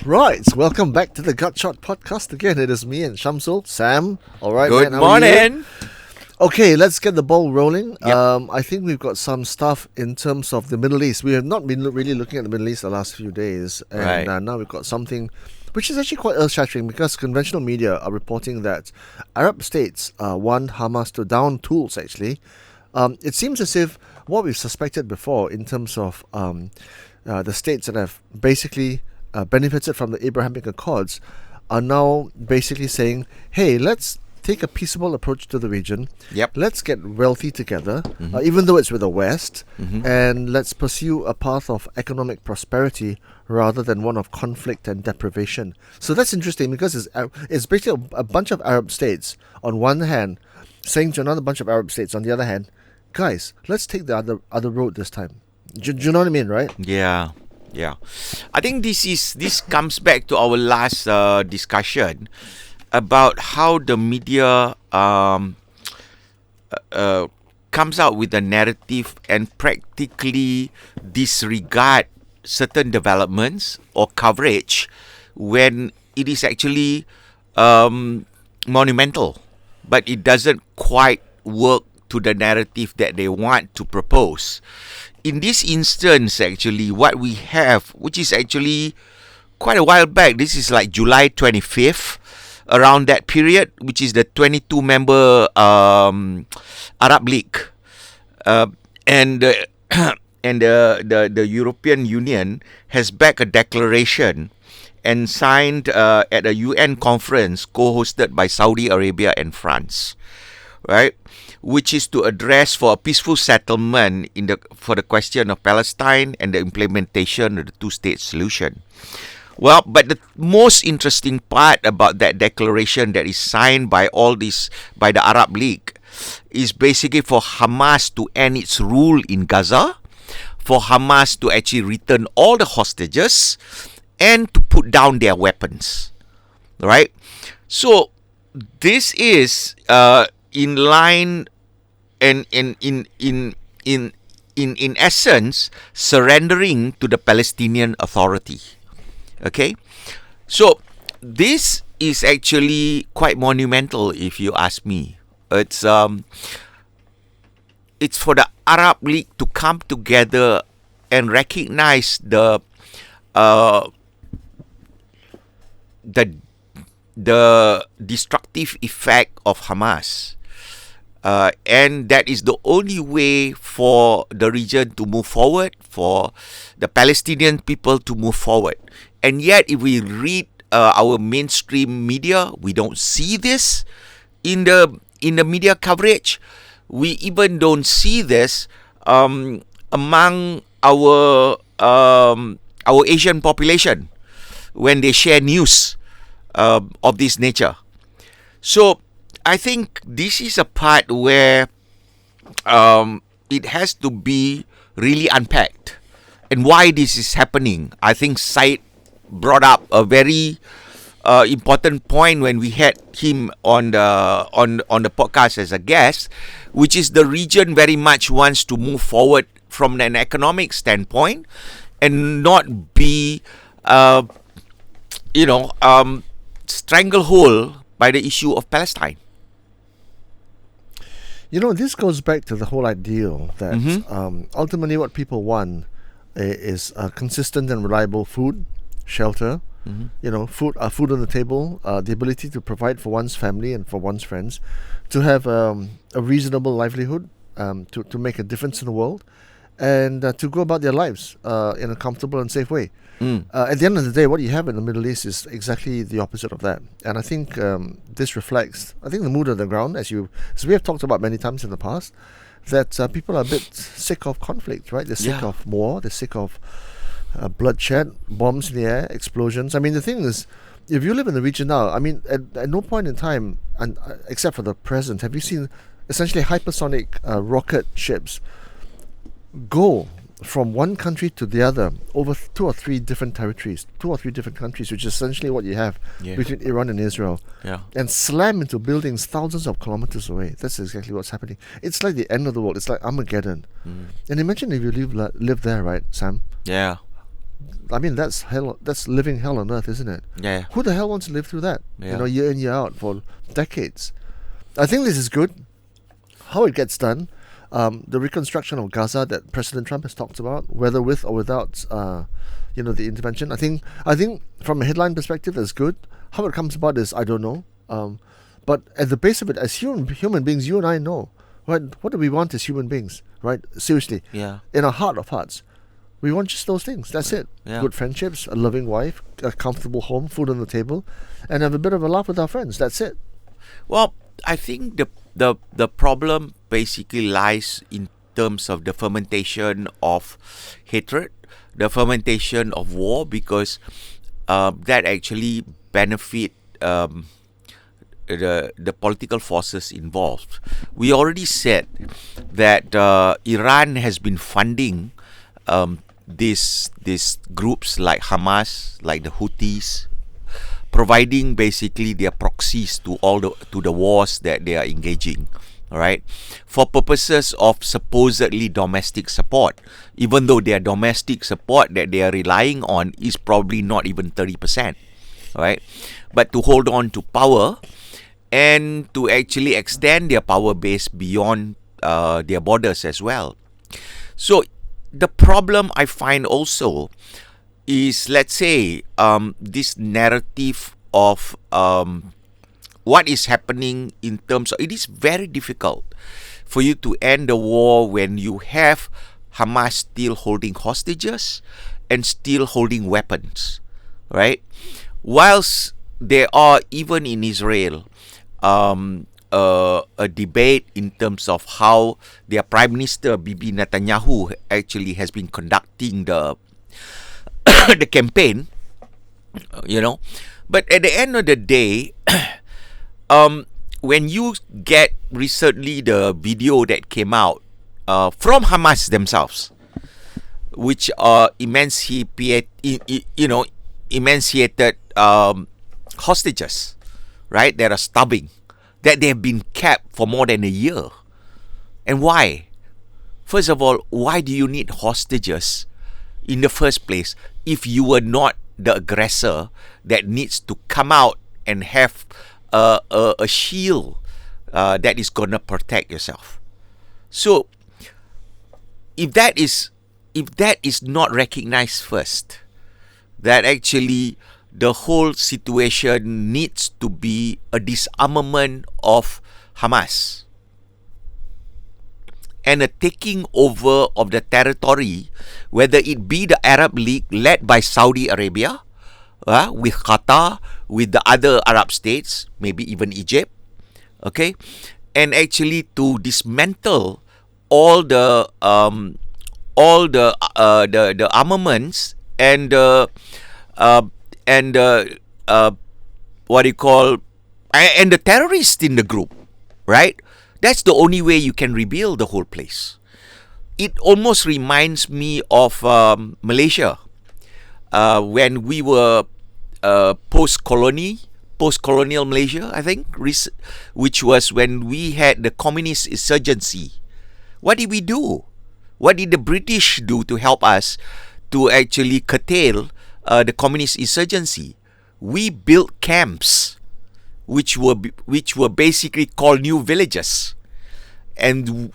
Right, welcome back to the Gutshot Podcast again. It is me and Shamsul, Sam. All right, Good man, how are you? morning. Okay, let's get the ball rolling. Yep. I think we've got some stuff in terms of the Middle East. We have not been really looking at the Middle East the last few days, and Right. now we've got something which is actually quite earth-shattering because conventional media are reporting that Arab states want Hamas to down tools. Actually, it seems as if what we've suspected before in terms of the states that have basically benefited from the Abrahamic Accords are now basically saying, hey, let's take a peaceable approach to the region. Yep. Let's get wealthy together, even though it's with the West, and let's pursue a path of economic prosperity rather than one of conflict and deprivation. So that's interesting because it's basically a bunch of Arab states on one hand saying to another bunch of Arab states on the other hand, guys, let's take the other road this time. Do you know what I mean, right? Yeah. I think this comes back to our last discussion about how the media comes out with a narrative and practically disregard certain developments or coverage when it is actually monumental, but it doesn't quite work to the narrative that they want to propose. In this instance, actually, what we have, which is actually quite a while back, this is like July 25th, around that period, which is the 22-member Arab League. And the European Union has backed a declaration and signed at a UN conference co-hosted by Saudi Arabia and France, right? Which is to address for a peaceful settlement for the question of Palestine and the implementation of the two-state solution. Well, but the most interesting part about that declaration that is signed by by the Arab League is basically for Hamas to end its rule in Gaza, for Hamas to actually return all the hostages, and to put down their weapons. Right? So this is in line and in essence surrendering to the Palestinian Authority. Okay, so this is actually quite monumental, if you ask me. It's for the Arab League to come together and recognize the destructive effect of Hamas. And that is the only way for the region to move forward, for the Palestinian people to move forward. And yet, if we read our mainstream media, we don't see this in the media coverage. We even don't see this among our Asian population when they share news of this nature. So I think this is a part where it has to be really unpacked. And why this is happening, I think Said brought up a very important point when we had him on the podcast as a guest, which is the region very much wants to move forward from an economic standpoint and not be stranglehold by the issue of Palestine. You know, this goes back to the whole ideal that ultimately what people want is consistent and reliable food, shelter, food on the table, the ability to provide for one's family and for one's friends, to have a reasonable livelihood, to make a difference in the world, and to go about their lives in a comfortable and safe way. At the end of the day, what you have in the Middle East is exactly the opposite of that. And I think this reflects, the mood on the ground, as we have talked about many times in the past, that people are a bit sick of conflict, right? They're sick of war, they're sick of bloodshed, bombs in the air, explosions. I mean, the thing is, if you live in the region now, I mean, at no point in time, and except for the present, have you seen essentially hypersonic rocket ships go from one country to the other over 2 or 3 different territories, 2 or 3 different countries, which is essentially what you have between Iran and Israel, and slam into buildings thousands of kilometers away. That's exactly what's happening. It's like the end of the world. It's like Armageddon. And imagine if you live there, right, Sam? Yeah. I mean, that's hell. That's living hell on earth, isn't it? Yeah. Who the hell wants to live through that? Yeah. Year in, year out for decades. I think this is good. How it gets done, the reconstruction of Gaza that President Trump has talked about, whether with or without, the intervention. I think from a headline perspective, that's good. How it comes about is I don't know. But at the base of it, as human beings, you and I know, right? What do we want as human beings, right? Seriously, Yeah. in our heart of hearts, we want just those things. That's it. Yeah. Good friendships, a loving wife, a comfortable home, food on the table, and have a bit of a laugh with our friends. That's it. Well, I think the problem basically lies in terms of the fermentation of hatred, the fermentation of war, because that actually benefit the political forces involved. We already said that Iran has been funding these groups like Hamas, like the Houthis, providing basically their proxies to the wars that they are engaging, all right, for purposes of supposedly domestic support, even though their domestic support that they are relying on is probably not even 30%, all right, but to hold on to power and to actually extend their power base beyond their borders as well. So the problem I find also is, let's say, this narrative of what is happening in terms of, it is very difficult for you to end the war when you have Hamas still holding hostages and still holding weapons, right? Whilst there are, even in Israel, a debate in terms of how their Prime Minister Bibi Netanyahu actually has been conducting the the campaign, but at the end of the day, when you get recently the video that came out from Hamas themselves, which emancipated hostages, right, that are starving, that they have been kept for more than a year. And why? First of all, why do you need hostages in the first place if you were not the aggressor that needs to come out and have a shield that is going to protect yourself? So if that is not recognized first, that actually the whole situation needs to be a disarmament of Hamas and a taking over of the territory, whether it be the Arab League led by Saudi Arabia, with Qatar, with the other Arab states, maybe even Egypt, okay, and actually to dismantle all the armaments and what do you call, and the terrorists in the group, right? That's the only way you can rebuild the whole place. It almost reminds me of Malaysia, when we were post-colonial Malaysia, I think, which was when we had the communist insurgency. What did we do? What did the British do to help us to actually curtail the communist insurgency? We built camps, which were basically called new villages, and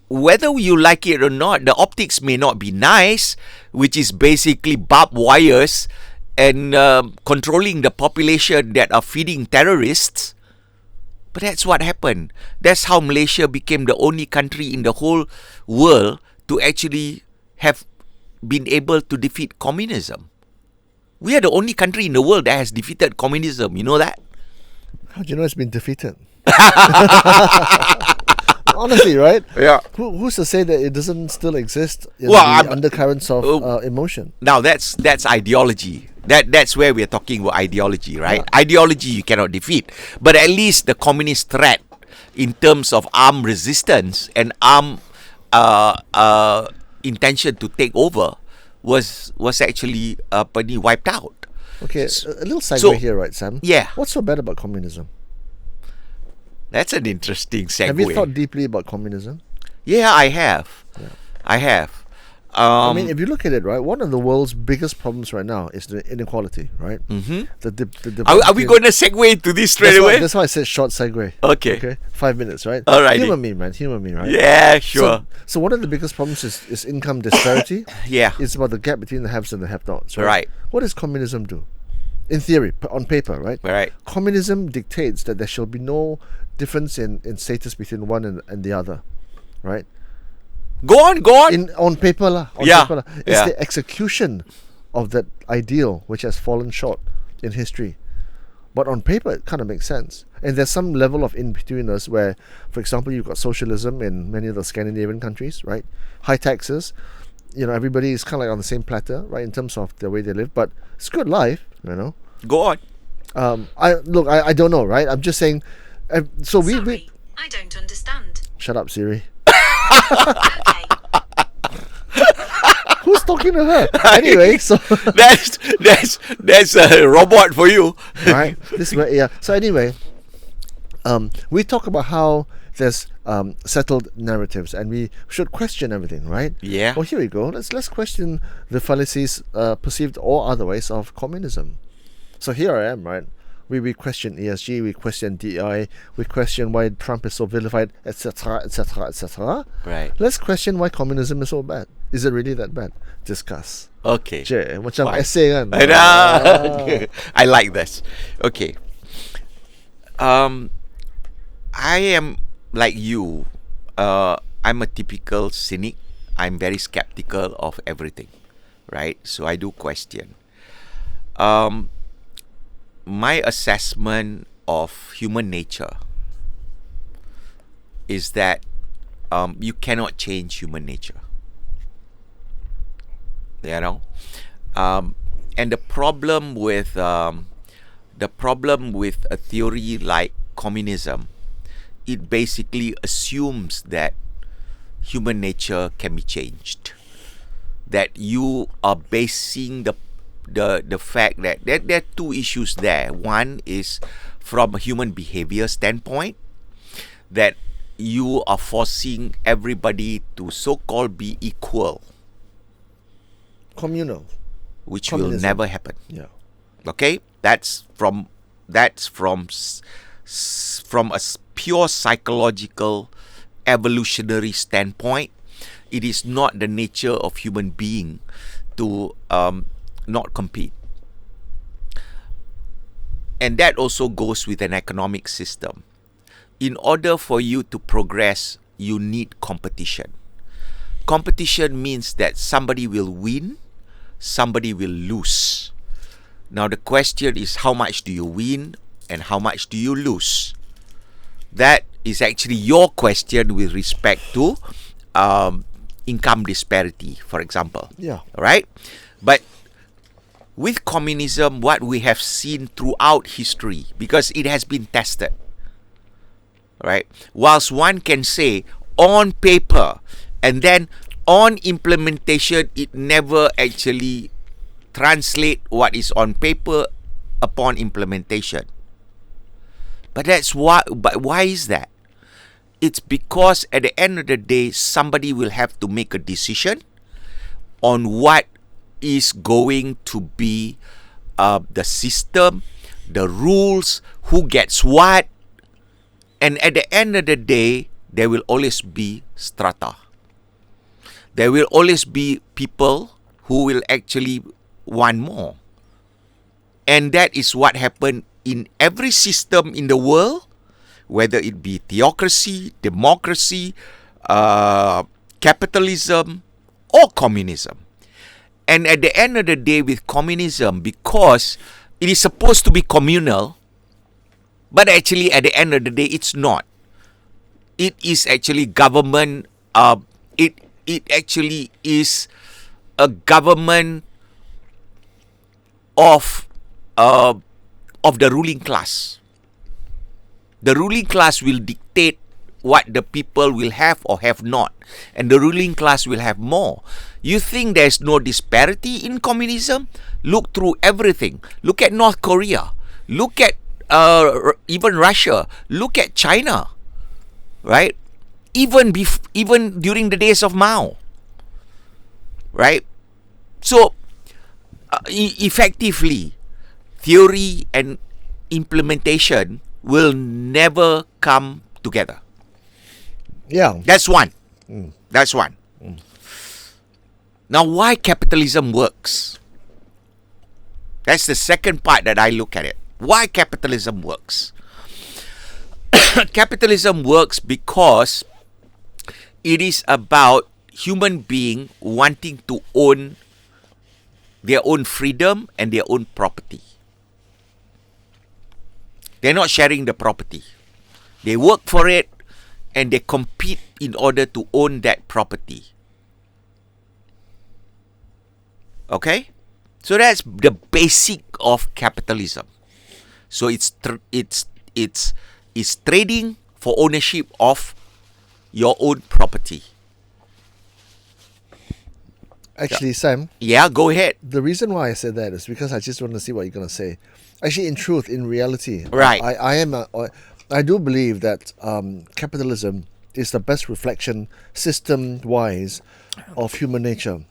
whether you like it or not, the optics may not be nice, which is basically barbed wires and controlling the population that are feeding terrorists. But that's what happened. That's how Malaysia became the only country in the whole world to actually have been able to defeat communism. We are the only country in the world that has defeated communism. You know that? How do you know it's been defeated? Honestly, right? Yeah. Who's to say that it doesn't still exist in Well, the undercurrents of emotion? Now that's ideology. That's where we're talking about ideology, right? Yeah. Ideology you cannot defeat, but at least the communist threat in terms of armed resistance and armed intention to take over was actually pretty wiped out. Okay, a little segue here, right, Sam? Yeah. What's so bad about communism? That's an interesting segue. Have you thought deeply about communism? Yeah, I have. Yeah. I have. I mean, if you look at it, right, one of the world's biggest problems right now is the inequality, right? Are we going to segue to this straight away? That's why I said short segue. Okay. 5 minutes, right? Alrighty. Humour me, man. Humour me, right? Yeah, sure. So one of the biggest problems is income disparity. Yeah. It's about the gap between the haves and the have-nots, Right. What does communism do? In theory, on paper, right? Right. Communism dictates that there shall be no difference in status between one and the other, right? Go on. On paper lah. Yeah. It's the execution of that ideal which has fallen short in history. But on paper, it kind of makes sense. And there's some level of in-betweeners where, for example, you've got socialism in many of the Scandinavian countries, right? High taxes. Everybody is kind of like on the same platter, right, in terms of the way they live. But it's good life, Go on. I don't know, right? I'm just saying. So Sorry, we I don't understand. Shut up, Siri. Okay. Who's talking to her? Anyway, so that's a robot for you. right. So anyway, we talk about how there's settled narratives, and we should question everything, right? Yeah. Well, here we go. Let's question the fallacies, perceived or otherwise, of communism. So here I am, right? We question ESG, we question DI, we question why Trump is so vilified, etc., etc., etc. Right. Let's question why communism is so bad. Is it really that bad? Discuss. Okay. Macam Fine. essay kan. I like this. Okay. I am like you. I'm a typical cynic. I'm very skeptical of everything, right? So I do question. My assessment of human nature is that you cannot change human nature. And the problem with a theory like communism, it basically assumes that human nature can be changed. That you are basing the fact that there are two issues there. One is from a human behavior standpoint, that you are forcing everybody to so-called be equal, Communal. which Communism. will never happen. Yeah. Okay, that's from a pure psychological evolutionary standpoint. It is not the nature of human being to not compete. And that also goes with an economic system. In order for you to progress, you need competition. Competition means that somebody will win, somebody will lose. Now the question is, how much do you win and how much do you lose? That is actually your question with respect to income disparity, for example. Yeah. Right? But with communism, what we have seen throughout history, because it has been tested, right? Whilst one can say on paper and then on implementation, it never actually translate what is on paper upon implementation. But why is that? It's because at the end of the day, somebody will have to make a decision on what is going to be the system, the rules, who gets what. And at the end of the day, there will always be strata. There will always be people who will actually want more. And that is what happened in every system in the world, whether it be theocracy, democracy, capitalism, or communism. And at the end of the day, with communism, because it is supposed to be communal, but actually at the end of the day, it's not. It is actually government. It actually is a government of the ruling class. The ruling class will dictate what the people will have or have not, and the ruling class will have more. You think there's no disparity in communism? Look through everything. Look at North Korea. Look at even Russia. Look at China. Right? Even during the days of Mao. right? So, effectively, theory and implementation will never come together. Yeah. That's one. That's one. Now, why capitalism works? That's the second part that I look at it. Why capitalism works? Capitalism works because it is about human being wanting to own their own freedom and their own property. They're not sharing the property. They work for it and they compete in order to own that property. Okay? So that's the basic of capitalism. So it's trading for ownership of your own property. Actually, Sam, Yeah, go ahead. the reason why I said that is because I just want to see what you're going to say. Actually, in truth, in reality, Right. I do believe that capitalism is the best reflection, system-wise, of human nature.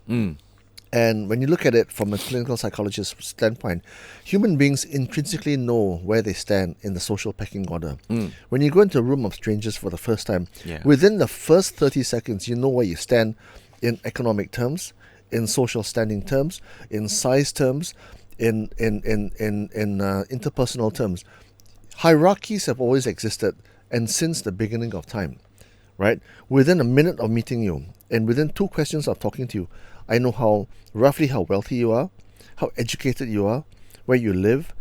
And when you look at it from a clinical psychologist standpoint, human beings intrinsically know where they stand in the social pecking order. When you go into a room of strangers for the first time, Yeah. within the first 30 seconds, you know where you stand in economic terms, in social standing terms, in size terms, in interpersonal terms. Hierarchies have always existed, and since the beginning of time, right? Within a minute of meeting you, and within 2 questions of talking to you, I know roughly how wealthy you are, how educated you are, where you live,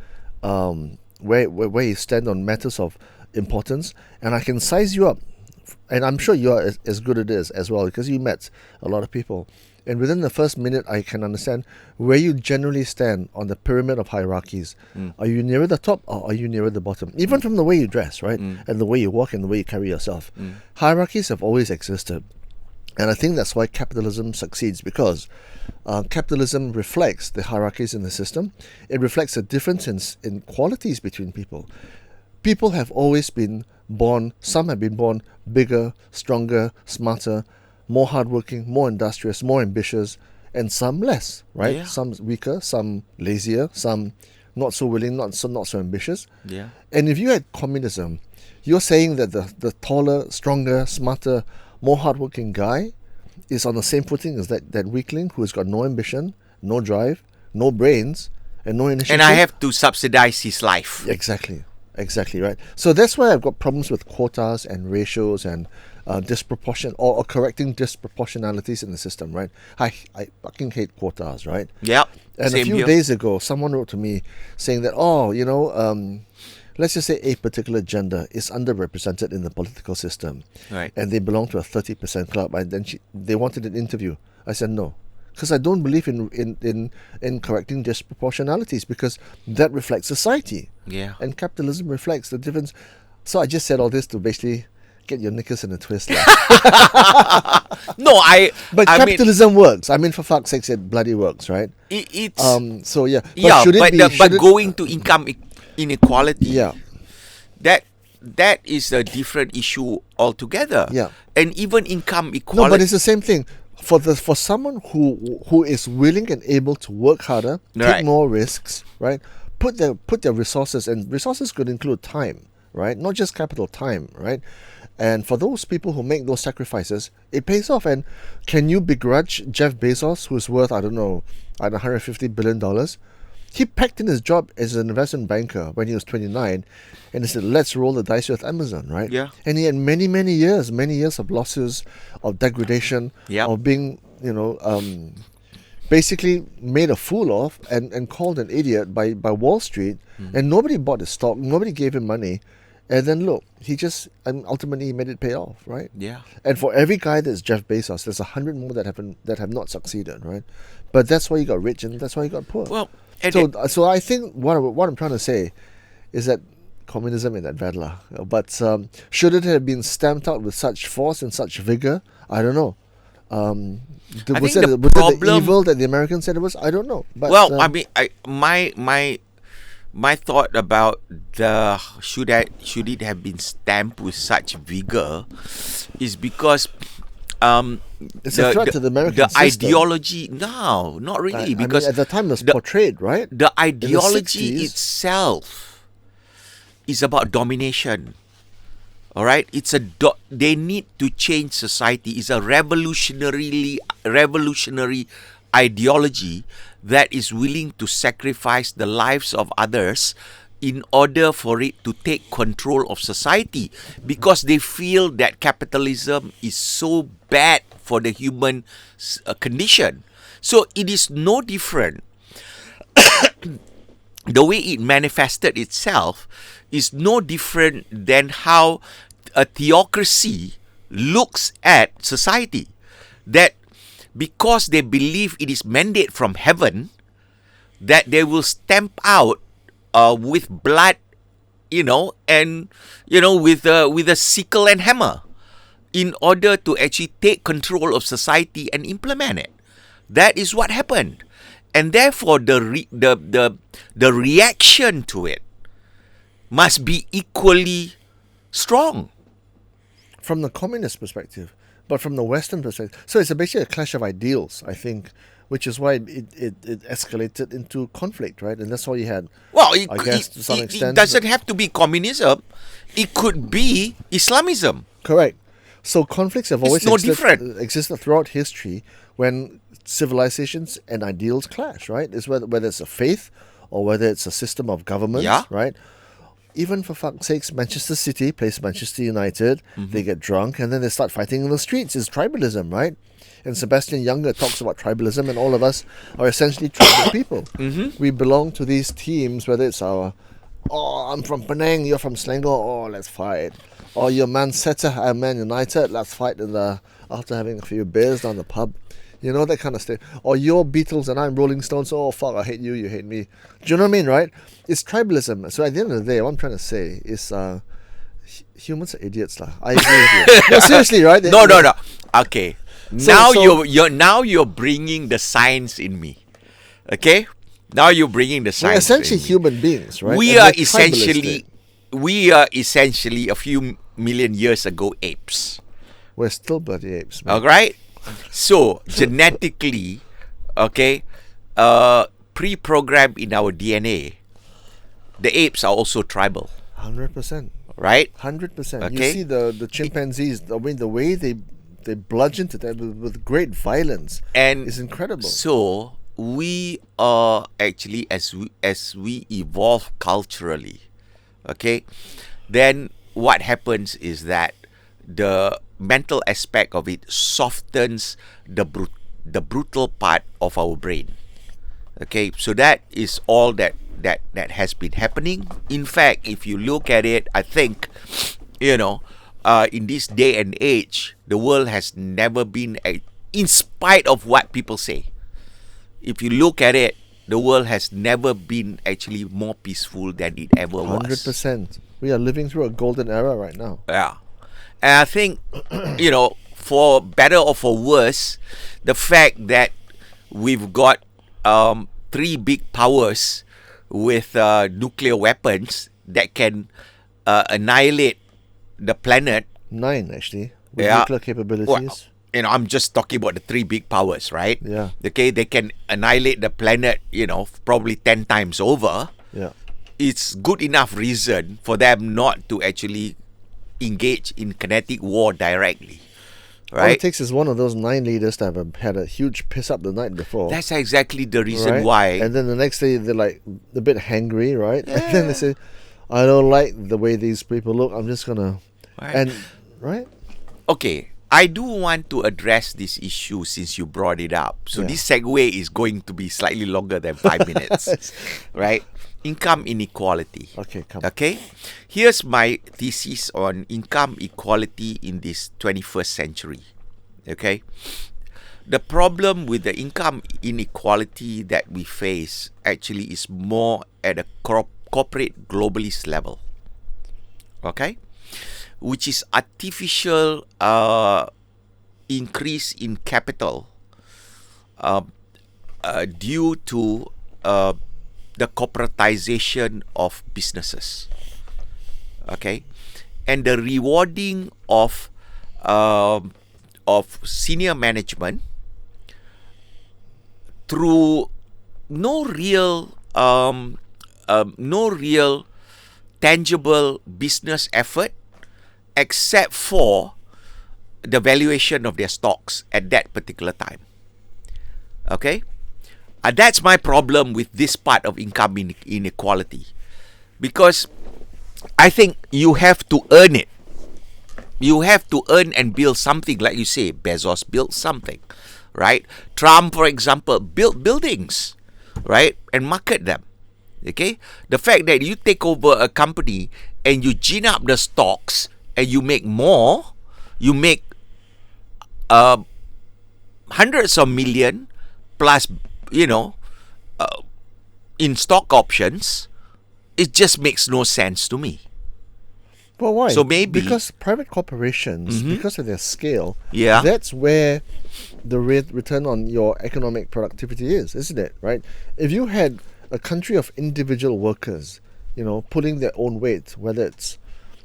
where you stand on matters of importance, and I can size you up. And I'm sure you are as good at this as well, because you met a lot of people. And within the first minute, I can understand where you generally stand on the pyramid of hierarchies. Are you nearer the top or are you nearer the bottom? Even from the way you dress, right? And the way you walk and the way you carry yourself. Hierarchies have always existed. And I think that's why capitalism succeeds, because capitalism reflects the hierarchies in the system. It reflects the difference in qualities between people. People have always been born, some have been born bigger, stronger, smarter, more hardworking, more industrious, more ambitious, and some less, right? Yeah. Some weaker, some lazier, some not so willing, not so ambitious. Yeah. And if you had communism, you're saying that the taller, stronger, smarter, more hardworking guy is on the same footing as that weakling who's got no ambition, no drive, no brains, and no initiative. And I have to subsidize his life. Exactly right. So that's why I've got problems with quotas and ratios and disproportion or correcting disproportionalities in the system, right? I fucking hate quotas, right? Yep. And Same a few here. days ago, someone wrote to me saying that, let's just say a particular gender is underrepresented in the political system, Right. and they belong to a 30% club, and then they wanted an interview. I said no, because I don't believe in correcting disproportionalities, because that reflects society. Yeah. And capitalism reflects the difference. So I just said all this to basically get your knickers in a twist. No, But I mean, capitalism works. I mean, for fuck's sake, it bloody works, right? it's So yeah. But yeah, should it but be, but should it- going to income inequality, Yeah. that is a different issue altogether. Yeah. And even income No, equality. but it's the same thing. For someone who is willing and able to work harder, Right. take more risks, right? Put their resources, and resources could include time, right? Not just capital, time, right? And for those people who make those sacrifices, it pays off. And can you begrudge Jeff Bezos, who's worth, I don't know, $150 billion? He packed in his job as an investment banker when he was 29, and he said, let's roll the dice with Amazon, right? Yeah. And he had many years of losses, of degradation, Yep. of being, basically made a fool of and called an idiot by Wall Street, and nobody bought his stock, nobody gave him money. And then look, he just ultimately made it pay off, right? Yeah. And for every guy that's Jeff Bezos, there's 100 more that have not succeeded, right? But that's why he got rich and that's why he got poor. Well, So I think what I'm trying to say is that communism is that bad lah. But should it have been stamped out with such force and such vigor? I don't know. Was think the it the problem- evil that the Americans said it was? I don't know. But, well, I mean, my thought about should it have been stamped with such vigor is because It's a threat to the American system. ideology. No, not really, I because mean, at the time it was the- portrayed, right? the In ideology 60s, itself is about domination. All right, they need to change society. It's a revolutionary ideology that is willing to sacrifice the lives of others in order for it to take control of society, because they feel that capitalism is so bad for the human condition. So it is no different. The way it manifested itself is no different than how a theocracy looks at society. That because they believe it is mandate from heaven, that they will stamp out with blood, and with a sickle and hammer, in order to actually take control of society and implement it. That is what happened, and therefore the reaction to it must be equally strong. from the communist perspective, but from the Western perspective. So it's basically a clash of ideals, I think, which is why it escalated into conflict, right? And that's all you had. Well, I guess to some extent. it doesn't have to be communism. It could be Islamism. Correct. So conflicts have always no different. existed throughout history when civilizations and ideals clash, right? It's whether it's a faith or whether it's a system of government, Yeah. right? Even for fuck's sakes, Manchester City plays Manchester United, they get drunk, and then they start fighting in the streets. It's tribalism, right? And Sebastian Younger talks about tribalism, and all of us are essentially tribal people. We belong to these teams, whether it's I'm from Penang, you're from Selangor, let's fight. Or you're Man City, I'm Man United, let's fight after having a few beers down the pub. You know, that kind of stuff. Or you're Beatles and I'm Rolling Stones, fuck, I hate you, you hate me. Do you know what I mean, right? It's tribalism. So at the end of the day, what I'm trying to say is humans are idiots. I agree with you. No, seriously, right? No. Okay. Now you're bringing the science in me. Okay? Now you're bringing the We're science. essentially in me. human beings, right? We And are we're tribalistic. essentially a few million years ago apes. We're still bloody apes, man. All right? So, genetically, okay, pre-programmed in our DNA, the apes are also tribal, 100%. right? 100%. You Okay. see the chimpanzees, the way they bludgeon to them with great violence And is incredible. so, we are actually, as we evolve culturally, okay, then what happens is that the mental aspect of it softens the brutal part of our brain. Okay, so that is all that has been happening. In fact, if you look at it, I think, in this day and age, the world has never been, in spite of what people say, if you look at it, the world has never been actually more peaceful than it ever was. 100%. We are living through a golden era right now. Yeah. And I think, for better or for worse, the fact that we've got three big powers with nuclear weapons that can annihilate the planet. 9, actually, with Yeah. nuclear capabilities. Well, I'm just talking about the three big powers, right? Yeah. Okay, they can annihilate the planet, probably 10 times over. Yeah. It's good enough reason for them not to actually engage in kinetic war directly, All right? it takes is one of those 9 leaders to have had a huge piss up the night before. That's exactly the reason right? why. And then the next day they're like a bit hangry, right? And then they say, I don't like the way these people look. I'm just gonna Right. right? Okay, I do want to address this issue since you brought it up. So Yeah. this segue is going to be slightly longer than 5 minutes, right? Income inequality. Okay, come. Okay, here's my thesis on income equality in this 21st century. Okay, the problem with the income inequality that we face actually is more at a corporate globalist level. Okay, which is artificial increase in capital due to the corporatization of businesses. Okay, and the rewarding of of senior management through no real tangible business effort except for the valuation of their stocks at that particular time. Okay? That's my problem with this part of income inequality. Because I think you have to earn it. You have to earn and build something. Like you say, Bezos built something, right? Trump, for example, built buildings, right? And market them. Okay? The fact that you take over a company and you gin up the stocks and you make more, you make hundreds of million plus, in stock options, it just makes no sense to me. Well, why? So maybe because private corporations, because of their scale, Yeah. that's where the return on your economic productivity is, isn't it? Right? If you had a country of individual workers, pulling their own weight, whether it's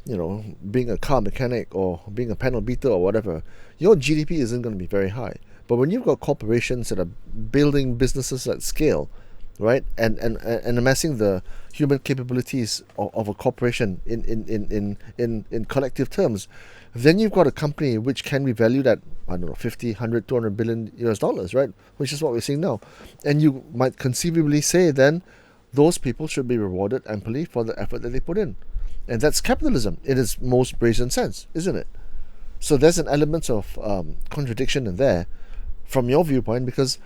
being a car mechanic or being a panel beater or whatever, your GDP isn't going to be very high. But when you've got corporations that are building businesses at scale, right, and amassing the human capabilities of a corporation in collective terms, then you've got a company which can be valued at, I don't know, 50, 100, 200 billion US dollars, right, which is what we're seeing now. And you might conceivably say then those people should be rewarded amply for the effort that they put in. And that's capitalism in its most brazen sense, isn't it? So there's an element of contradiction in there from your viewpoint, because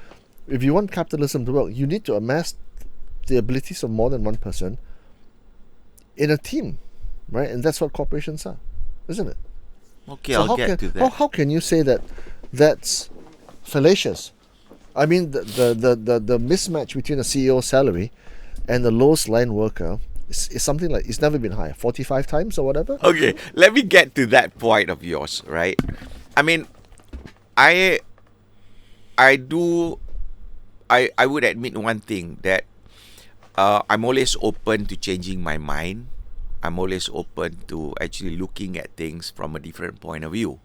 if you want capitalism to work, you need to amass the abilities of more than one person in a team, right? And that's what corporations are, isn't it? Okay, So I'll get to that. How can you say that that's fallacious? I mean, the mismatch between a CEO's salary and the lowest line worker is something like, it's never been higher, 45 times or whatever. Okay, let me get to that point of yours, right? I mean, I would admit one thing, that I'm always open to changing my mind. I'm always open to actually looking at things from a different point of view.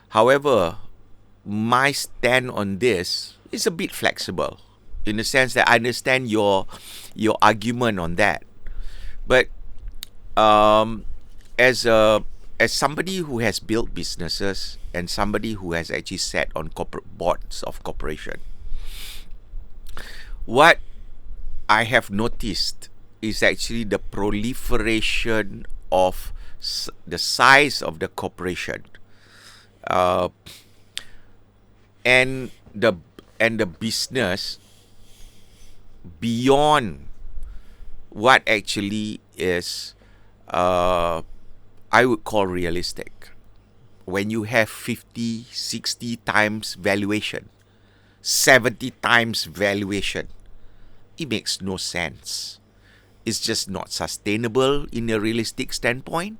However, my stand on this is a bit flexible, in the sense that I understand your argument on that. But as somebody who has built businesses and somebody who has actually sat on corporate boards of corporation, what I have noticed is actually the proliferation of the size of the corporation, and the business beyond what actually is I would call realistic. When you have 50, 60 times valuation, 70 times valuation, it makes no sense. It's just not sustainable in a realistic standpoint.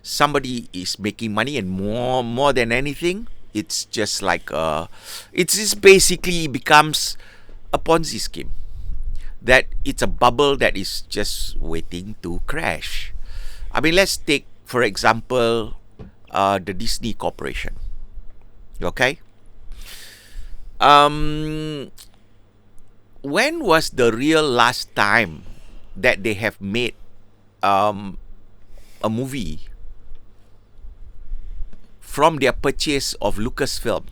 Somebody is making money, and more than anything, it's just like it basically becomes a Ponzi scheme. That it's a bubble that is just waiting to crash. I mean, let's take, for example, the Disney Corporation. Okay? When was the real last time that they have made a movie from their purchase of Lucasfilm?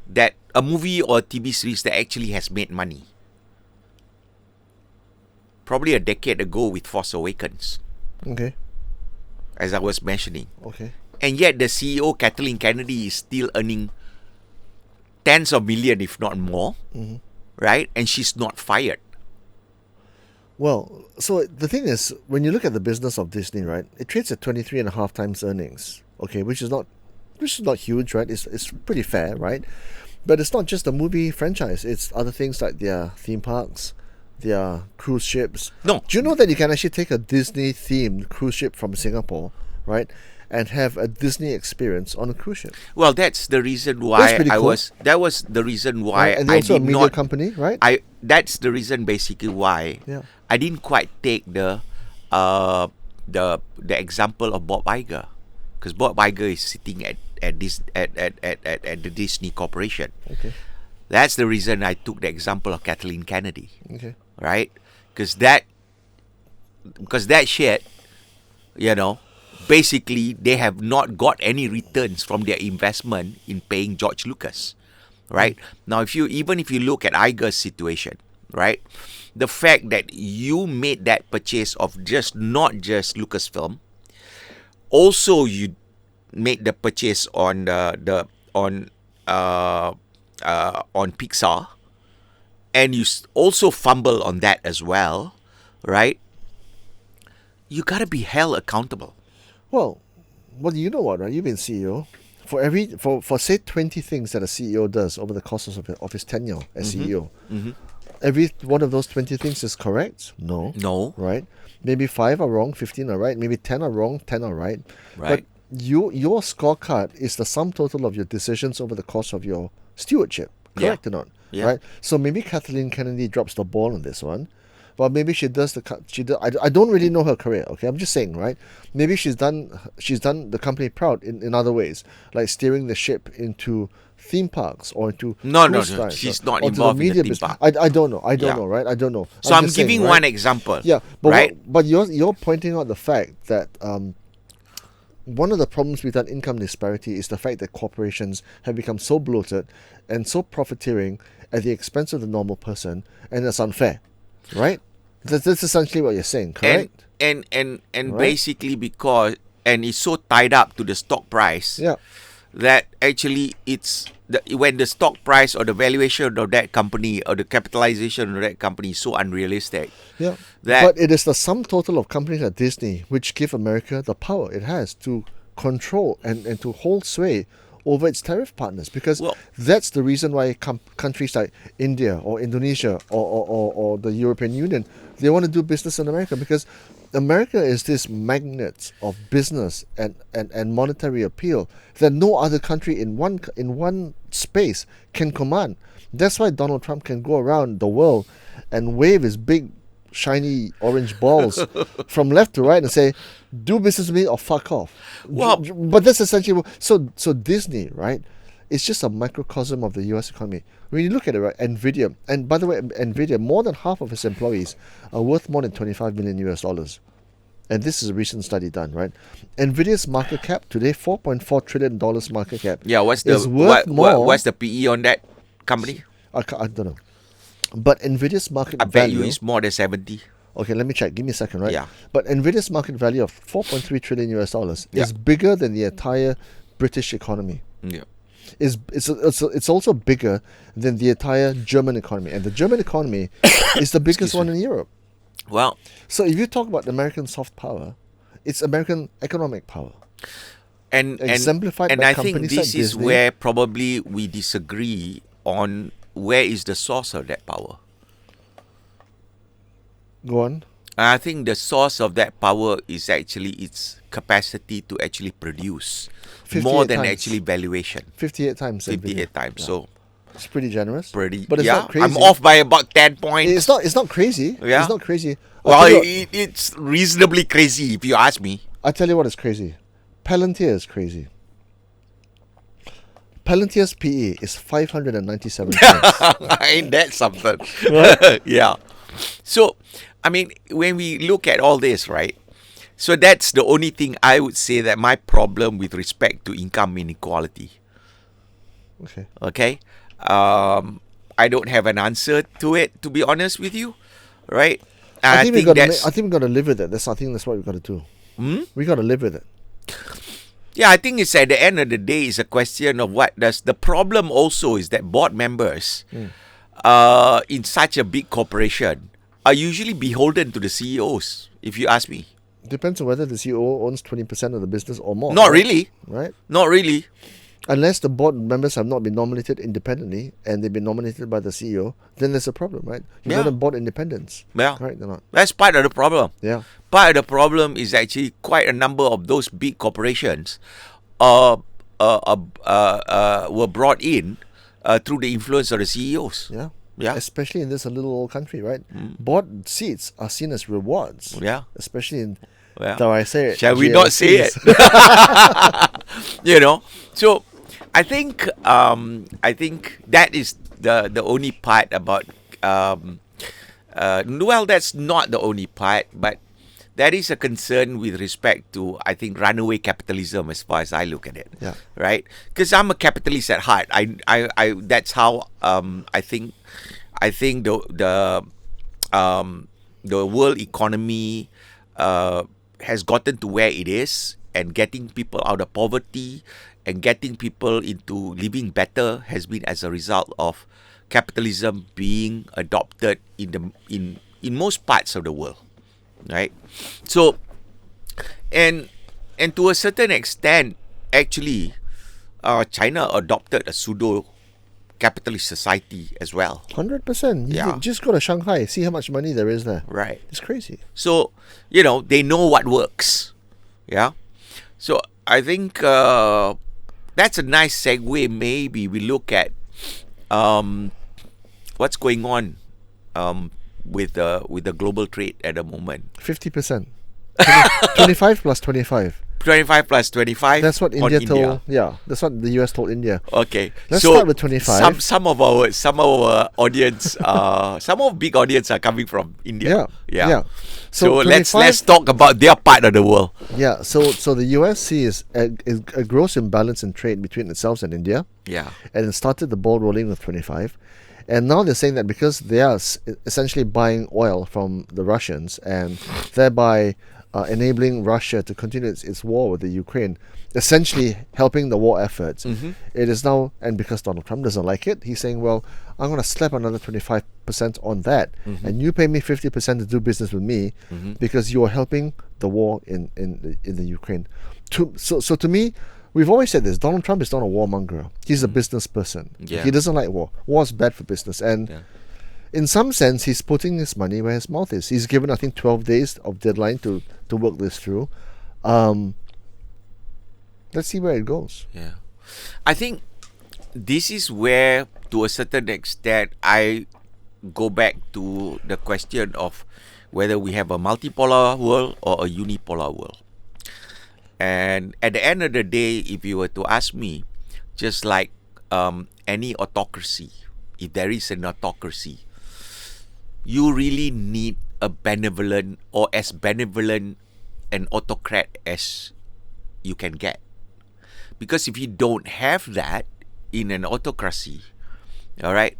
That a movie or a TV series that actually has made money. Probably a decade ago with Force Awakens, Okay. as I was mentioning. Okay. And yet the CEO, Kathleen Kennedy, is still earning tens of millions, if not more, right? And she's not fired. Well, so the thing is, when you look at the business of Disney, right, it trades at 23.5 times earnings. Okay, which is not huge, right? It's pretty fair, right? But it's not just a movie franchise. It's other things like their theme parks, their cruise ships. No. Do you know that you can actually take a Disney-themed cruise ship from Singapore, right, and have a Disney experience on a cruise ship? Well, that's the reason That's why pretty cool. That was the reason why Right? And they're I also a did media not. company, right? That's the reason basically why Yeah. I didn't quite take the example of Bob Iger, because Bob Iger is sitting at the Disney Corporation. Okay. That's the reason I took the example of Kathleen Kennedy, Okay. right? Because that shit, basically they have not got any returns from their investment in paying George Lucas, right? Now, if you look at Iger's situation, right, the fact that you made that purchase of not just Lucasfilm, also you made the purchase on on Pixar, and you also fumble on that as well, right? You gotta be held accountable. Well, you know what, right? You've been CEO. For say 20 things that a CEO does over the course of his tenure as CEO, every one of those 20 things is correct? No. Right? Maybe 5 are wrong, 15 are right, maybe 10 are wrong, 10 are right. Right. But your scorecard is the sum total of your decisions over the course of your stewardship. Correct or not? Yeah. Right? So maybe Kathleen Kennedy drops the ball on this one. But maybe she does I don't really know her career, okay? I'm just saying, right? Maybe she's done the company proud in other ways, like steering the ship into theme parks or into No, cruise lines she's or not to involved in the theme business. park. I don't know. I don't Yeah. know, right? I don't know. So I'm just saying, giving right? one example. Yeah, but right? but you're pointing out the fact that one of the problems with that income disparity is the fact that corporations have become so bloated and so profiteering at the expense of the normal person, and it's unfair, right? That's essentially what you're saying, correct? And Right? basically because it's so tied up to the stock price Yeah. that actually when the stock price or the valuation of that company or the capitalization of that company is so unrealistic. Yeah. That- But it is the sum total of companies like Disney which give America the power it has to control and to hold sway over its tariff partners, because Well- that's the reason why countries like India or Indonesia or the European Union, they want to do business in America, because America is this magnet of business and monetary appeal that no other country in one space can command. That's why Donald Trump can go around the world and wave his big shiny orange balls from left to right and say, do business with me or fuck off. Well- But that's essentially so Disney, right? It's just a microcosm of the US economy. When you look at it, right, Nvidia, and by the way, Nvidia, more than half of its employees are worth more than 25 million US dollars. And this is a recent study done, right? Nvidia's market cap today, $4.4 trillion market cap. Yeah, what's is worth more. what's the PE on that company? I don't know. But Nvidia's market I bet value. you it's more than 70. Okay, let me check. Give me a second, right? Yeah. But Nvidia's market value of 4.3 trillion US dollars Yeah. is bigger than the entire British economy. Yeah. It's also bigger than the entire German economy, and the German economy is the biggest Excuse one me. in Europe. Well, So if you talk about American soft power, it's American economic power. and Exemplified and by I think companies this like is Disney. where probably we disagree on where is the source of that power. Go on. And I think the source of that power is actually its capacity to actually produce 58 more than times. actually valuation. 58 times. 58 Nvidia. times. Yeah. So It's pretty generous. pretty. But it's yeah, not crazy. I'm off by about 10 points. It's not crazy. Yeah. It's not crazy. Well, it's reasonably crazy if you ask me. I tell you what is crazy. Palantir is crazy. Palantir's PE is 597 times. Ain't that something? Right? Yeah. So, I mean, when we look at all this, right? So that's the only thing I would say that my problem with respect to income inequality. Okay. Okay? I don't have an answer to it, to be honest with you. Right? And I think we got to live with it. I think that's what we got to do. We got to live with it. Yeah, I think it's at the end of the day, it's a question of what does the problem also is that board members in such a big corporation are usually beholden to the CEOs, if you ask me. Depends on whether the CEO owns 20% of the business or more. Not right? really. Right? Not really. Unless the board members have not been nominated independently and they've been nominated by the CEO, then there's a problem, right? You Yeah. got board independence. Yeah. Correct or not? That's part of the problem. Yeah. Part of the problem is actually quite a number of those big corporations were brought in through the influence of the CEOs. Yeah. Yeah. Especially in this little old country, right? Board seats are seen as rewards. Yeah. Especially Well, Though I say it. shall we not say it? So I think that is the only part about that's not the only part, but that is a concern with respect to, I think, runaway capitalism as far as I look at it. Yeah. Right? Because I'm a capitalist at heart. I that's how I think the world economy has gotten to where it is, and getting people out of poverty and getting people into living better has been as a result of capitalism being adopted in most parts of the world, right? So, and to a certain extent, actually, China adopted a pseudo capitalist society as well. 100%. You Yeah. just go to Shanghai, see how much money there is there. Right. It's crazy. So, they know what works. Yeah. So, I think that's a nice segue. Maybe we look at what's going on with the global trade at the moment. 50%. 25 plus 25. 25 plus 25. That's what on India told. Yeah, that's what the US told India. Okay. Let's so start with 25. Some of our audience, some of big audience are coming from India. Yeah. So let's 25 talk about their part of the world. Yeah, so the US sees a gross imbalance in trade between itself and India, Yeah. and it started the ball rolling with 25. And now they're saying that because they are essentially buying oil from the Russians and thereby enabling Russia to continue its war with the Ukraine, essentially helping the war efforts. It is now, and because Donald Trump doesn't like it, he's saying, well, I'm going to slap another 25% on that, and you pay me 50% to do business with me because you are helping the war in the Ukraine. So to me, we've always said this, Donald Trump is not a warmonger. He's a business person. Yeah. He doesn't like war. War is bad for business. And in some sense, he's putting his money where his mouth is. He's given, I think, 12 days of deadline to work this through. Let's see where it goes. Yeah. I think this is where, to a certain extent, I go back to the question of whether we have a multipolar world or a unipolar world. And at the end of the day, if you were to ask me, just like any autocracy, if there is an autocracy, you really need a benevolent or as benevolent an autocrat as you can get. Because if you don't have that in an autocracy, all right,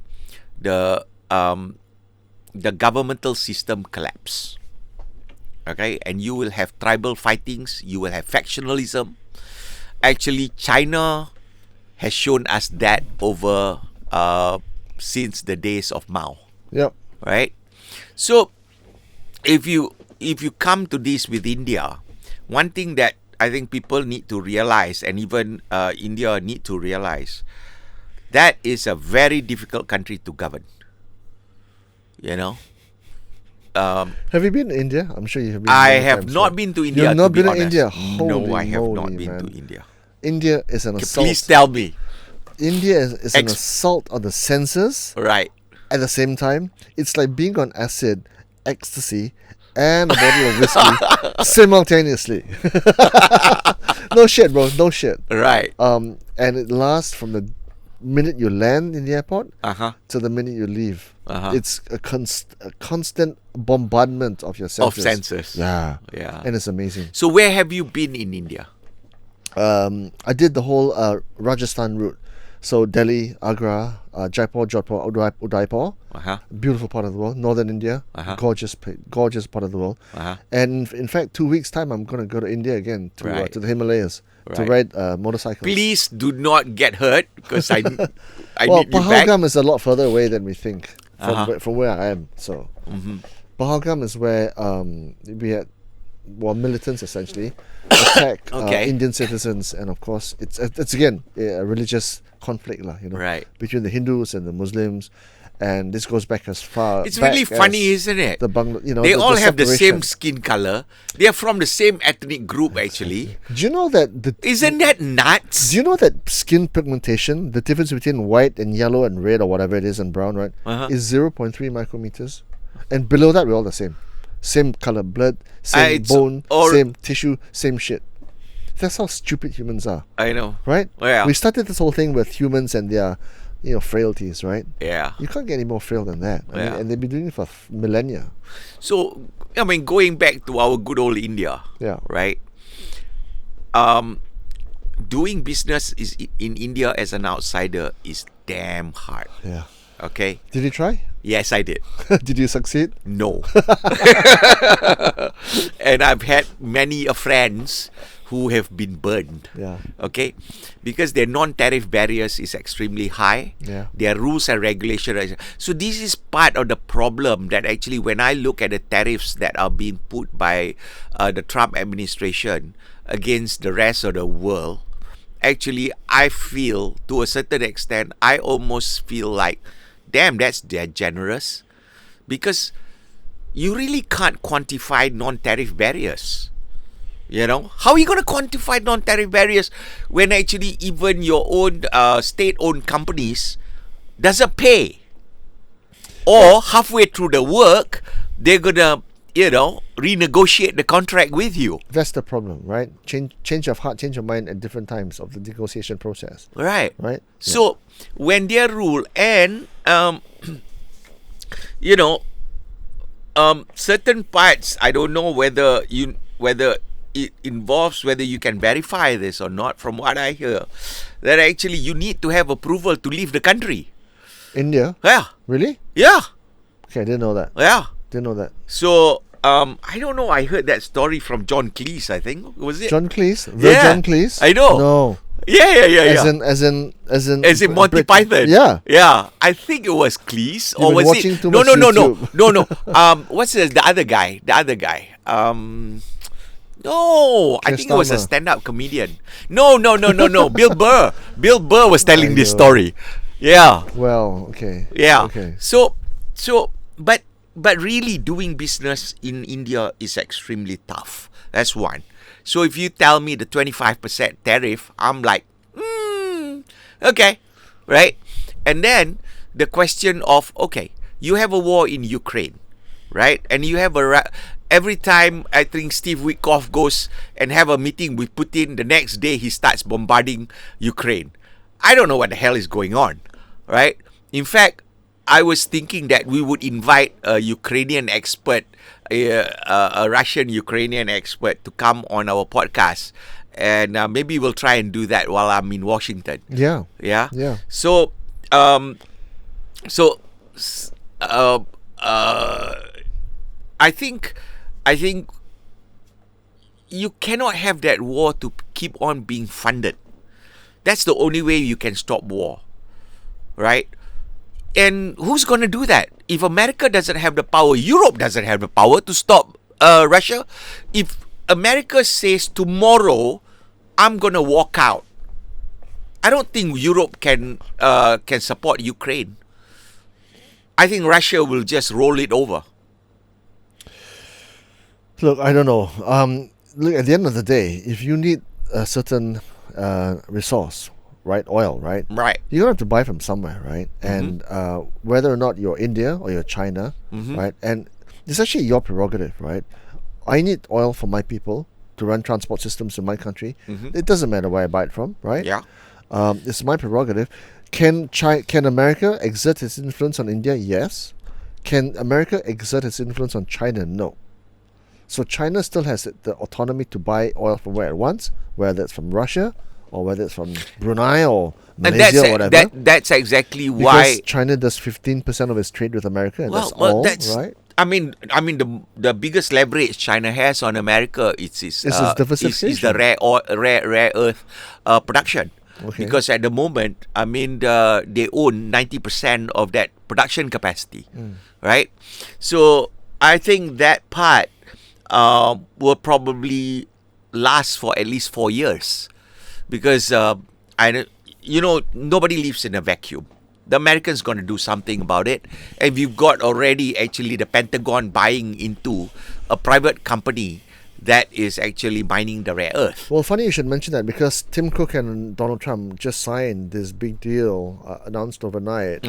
the governmental system collapse. Okay, and you will have tribal fightings, you will have factionalism. Actually, China has shown us that over since the days of Mao. Yep. Right? So if you come to this with India, one thing that I think people need to realize, and even India need to realize, that is a very difficult country to govern. Have you been to India? I'm sure you have been. I many have times, not right? been to India. You've not to be been to honest. India? No, Holy I have not moly, been man. to India. India is an assault. Please tell me. India is an assault on the senses. Right. At the same time, it's like being on acid, ecstasy, and a bottle of whiskey simultaneously. No shit, bro. No shit. Right. And it lasts from the minute you land in the airport to the minute you leave. It's a constant bombardment of your senses. Of senses. Yeah. Yeah. And it's amazing. So where have you been in India? I did the whole Rajasthan route. So Delhi, Agra, Jaipur, Jodhpur, Udaipur. Beautiful part of the world. Northern India. Gorgeous part of the world. And in fact, 2 weeks' time, I'm going to go to India again to the Himalayas to ride motorcycles. Please do not get hurt because I need you back. Pahalgam is a lot further away than we think from where I am. So Pahalgam is where we had militants essentially attack Indian citizens, and of course it's again a religious conflict between the Hindus and the Muslims, and this goes back as far. It's really funny, isn't it? They all have the same skin color. They are from the same ethnic group, actually. Do you know that? Isn't that nuts? Do you know that skin pigmentation, the difference between white and yellow and red or whatever it is and brown, right, is 0.3 micrometers, and below that we're all the same. same color blood, same It's bone, or- same tissue, same shit. That's how stupid humans are, I know. right? Yeah. We started this whole thing with humans and their, frailties, right? Yeah. You can't get any more frail than that. I mean, Yeah. and they've been doing it for millennia. So, I mean, going back to our good old India, Yeah. right? Doing business in India as an outsider is damn hard. Yeah. Okay? Did you try? Yes, I did. Did you succeed? No. And I've had many friends who have been burned. Yeah. Okay? Because their non-tariff barriers is extremely high. Yeah. Their rules and regulations. So this is part of the problem that actually when I look at the tariffs that are being put by the Trump administration against the rest of the world, actually I feel to a certain extent, I almost feel like, damn, they're generous. Because you really can't quantify non-tariff barriers. You know, how are you going to quantify non-tariff barriers when actually even your own state-owned companies doesn't pay? Or halfway through the work, they're going to, renegotiate the contract with you. That's the problem, right? Change of heart, change of mind at different times of the negotiation process. Right. Right? So when their rule and certain parts, I don't know whether it involves whether you can verify this or not. From what I hear, that actually you need to have approval to leave the country. India? Yeah, Really? yeah, Okay, I didn't know that. yeah. Didn't know that. So I don't know. I heard that story from John Cleese. I think was it John Cleese? Yeah, John Cleese? I know. No. Yeah. As in As in Monty Python. Yeah. Yeah. I think it was Cleese. You've Or been was watching it? too No, much no. YouTube. What's the other guy? No, I Keir think it was a Starmer. stand-up comedian. No. Bill Burr. Bill Burr was telling this Aiyo. story. Yeah. Well, okay. Yeah. Okay. So, but really doing business in India is extremely tough. That's one. So if you tell me the 25% tariff, I'm like, okay, right? And then the question of, okay, you have a war in Ukraine, right? And you have every time I think Steve Witkoff goes and have a meeting with Putin, the next day he starts bombarding Ukraine. I don't know what the hell is going on, right? In fact, I was thinking that we would invite a Ukrainian expert, a Russian-Ukrainian expert to come on our podcast. And maybe we'll try and do that while I'm in Washington. Yeah. Yeah? Yeah. So, I think you cannot have that war to keep on being funded. That's the only way you can stop war, right? And who's going to do that? If America doesn't have the power, Europe doesn't have the power to stop Russia. If America says tomorrow, I'm going to walk out, I don't think Europe can support Ukraine. I think Russia will just roll it over. Look, I don't know. Look, at the end of the day, if you need a certain resource, right, oil, right, Right. you're going to have to buy from somewhere, right? And whether or not you're India or you're China, right, and it's actually your prerogative, right? I need oil for my people to run transport systems in my country. It doesn't matter where I buy it from, right? Yeah. It's my prerogative. Can America exert its influence on India? Yes. Can America exert its influence on China? No. So China still has the autonomy to buy oil from where it wants, whether it's from Russia or whether it's from Brunei or And Malaysia or whatever. that's exactly because why. China does 15% of its trade with America, and Well, that's all, right? I mean, the biggest leverage China has on America is its diversification. is the rare earth production. Okay. Because at the moment, I mean, they own 90% of that production capacity, right? So I think that part will probably last for at least 4 years, because nobody lives in a vacuum. The Americans going to do something about it, and we've got already actually the Pentagon buying into a private company that is actually mining the rare earth. Well, funny you should mention that, because Tim Cook and Donald Trump just signed this big deal announced overnight,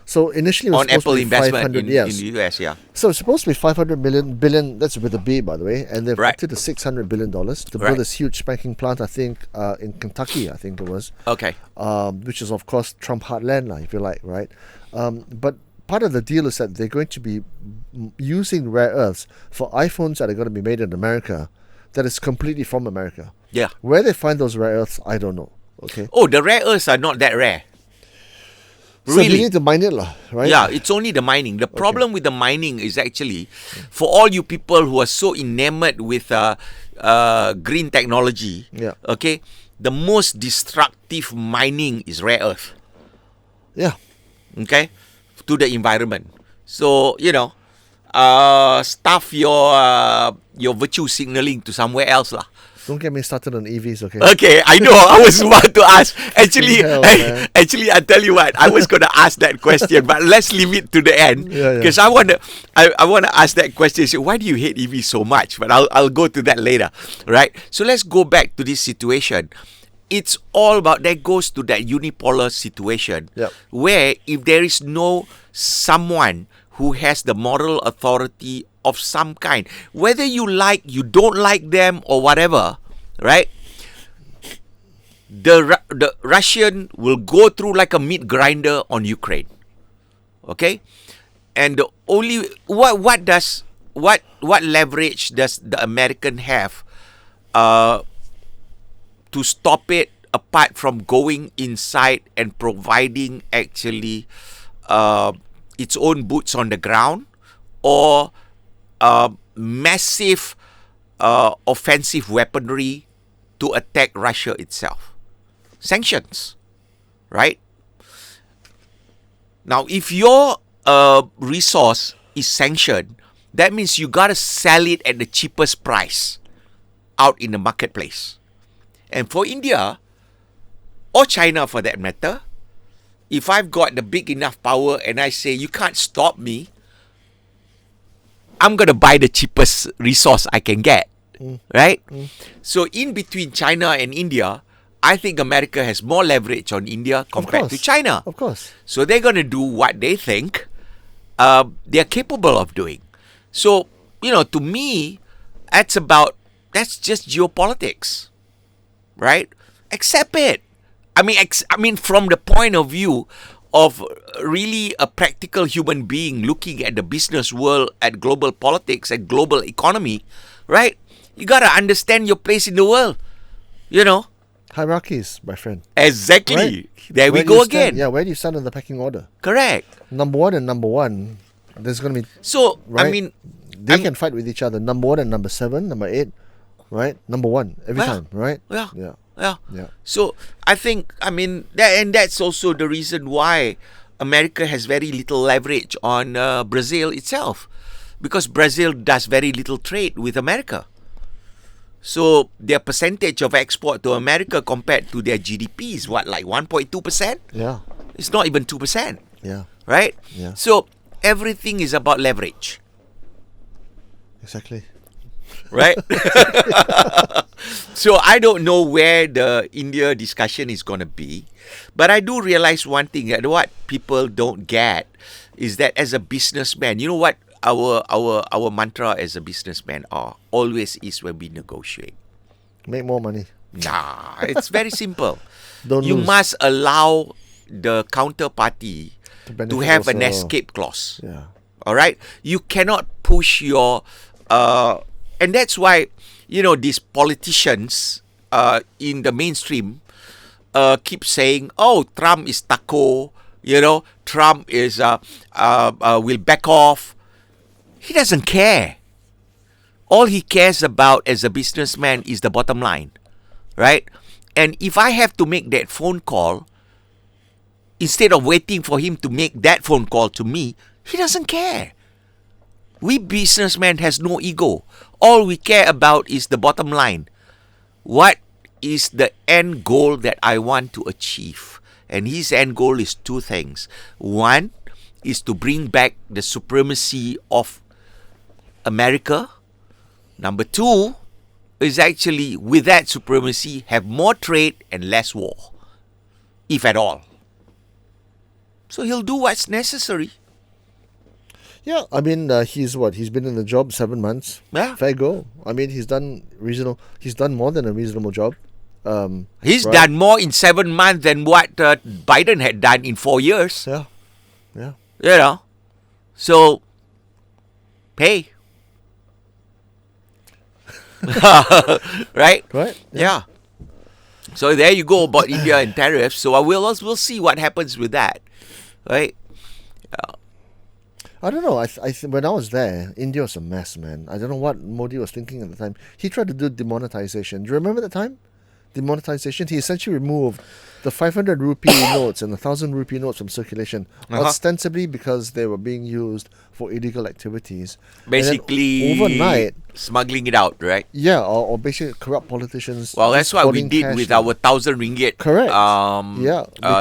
So initially it was on supposed Apple to be investment 500, in yes. the US, yeah. So it's supposed to be 500 billion, that's with a B, by the way, and they've Right. upped it to $600 billion to Right. build this huge spanking plant, I think, in Kentucky, I think it was, Okay. which is, of course, Trump heartland, if you like, right? But part of the deal is that they're going to be using rare earths for iPhones that are going to be made in America that is completely from America. Yeah. Where they find those rare earths, I don't know, okay? Oh, the rare earths are not that rare. So you Really? need to mine it, right? Yeah, it's only the mining. The problem with the mining is actually, for all you people who are so enamored with green technology, Yeah. okay, the most destructive mining is rare earth, Yeah. okay, to the environment. So, stuff your virtue signaling to somewhere else lah. Don't get me started on EVs, okay? Okay, I know. I was about to ask. Actually, Hell, man. I tell you what. I was going to ask that question, but let's leave it to the end Yeah, yeah. because I want to ask that question. So why do you hate EV so much? But I'll go to that later, right? So let's go back to this situation. It's all about that goes to that unipolar situation Yep. where if there is no someone who has the moral authority of some kind, whether you don't like them or whatever, right? The Russian will go through like a meat grinder on Ukraine, okay? And the only what leverage does the American have to stop it apart from going inside and providing actually its own boots on the ground or massive offensive weaponry to attack Russia itself? Sanctions, right? Now, if your resource is sanctioned, that means you got to sell it at the cheapest price out in the marketplace. And for India, or China for that matter, if I've got the big enough power and I say, you can't stop me, I'm going to buy the cheapest resource I can get, right? So in between China and India, I think America has more leverage on India compared to China. Of course. So they're going to do what they think they're capable of doing. So, to me, that's just geopolitics, right? Accept it. I mean, from the point of view of really a practical human being looking at the business world, at global politics, at global economy, right? You got to understand your place in the world, Hierarchies, my friend. Exactly. Right? There we Where do go you stand? again. Yeah, where do you stand in the pecking order? Correct. Number one and number one, there's going to be... So, Right? They can fight with each other. Number one and number 7, number 8, right? Number 1 every Yeah. time, right? Yeah. Yeah. Yeah. Yeah. So I think, that's also the reason why America has very little leverage on Brazil itself, because Brazil does very little trade with America. So their percentage of export to America compared to their GDP is what, like 1.2%? Yeah. It's not even 2%, Yeah. right? Yeah. So everything is about leverage, Exactly. right? So I don't know where the India discussion is going to be, but I do realize one thing, that what people don't get is that as a businessman, you know what our mantra as a businessman always is when we negotiate. Make more money. Nah, it's very simple. Don't You lose. must allow the counterparty to benefit have an also. escape clause. Yeah. All right, you cannot push your, and that's why these politicians in the mainstream keep saying, "Oh, Trump is taco," Trump is will back off. He doesn't care. All he cares about as a businessman is the bottom line, right? And if I have to make that phone call, instead of waiting for him to make that phone call to me, he doesn't care. We businessmen has no ego. All we care about is the bottom line. What is the end goal that I want to achieve? And his end goal is 2 things. One is to bring back the supremacy of America. Number 2 is actually, with that supremacy, have more trade and less war, if at all. So he'll do what's necessary. Yeah, I mean, he's been in the job 7 months. Yeah. Fair go. I mean, he's done more than a reasonable job. He's right? done more in 7 months than what Biden had done in 4 years. Yeah. Yeah. You know. So, hey. Right? Right? Yeah. So there you go about India and tariffs. So we'll see what happens with that. Right? I don't know. When I was there, India was a mess, man. I don't know what Modi was thinking at the time. He tried to do demonetization. Do you remember the time? Demonetization. He essentially removed the 500 rupee notes and the 1,000 rupee notes from circulation, ostensibly because they were being used for illegal activities. Basically, overnight, smuggling it out, right? Yeah, or basically corrupt politicians. Well, that's what we did with our 1,000 ringgit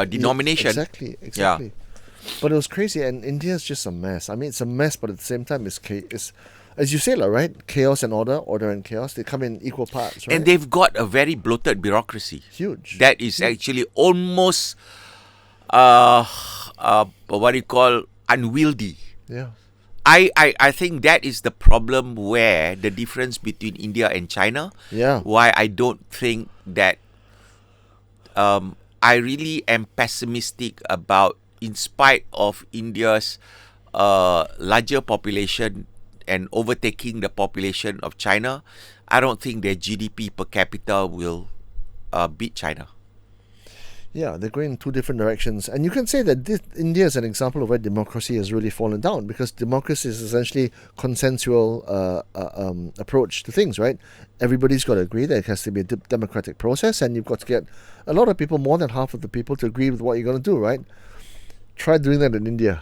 denomination. Exactly. Yeah. But it was crazy, and India's just a mess. I mean, it's a mess, but at the same time, it's as you say, right? Chaos and order and chaos. They come in equal parts, right? And they've got a very bloated bureaucracy. Huge. That is actually almost, what do you call, unwieldy. Yeah. I think that is the problem where the difference between India and China. Yeah. Why I don't think that I really am pessimistic about, in spite of India's larger population and overtaking the population of China, I don't think their GDP per capita will beat China. Yeah, they're going in two different directions. And you can say that India is an example of where democracy has really fallen down, because democracy is essentially consensual approach to things, right? Everybody's got to agree. There has to be a democratic process, and you've got to get a lot of people, more than half of the people, to agree with what you're going to do, right? Try doing that in India.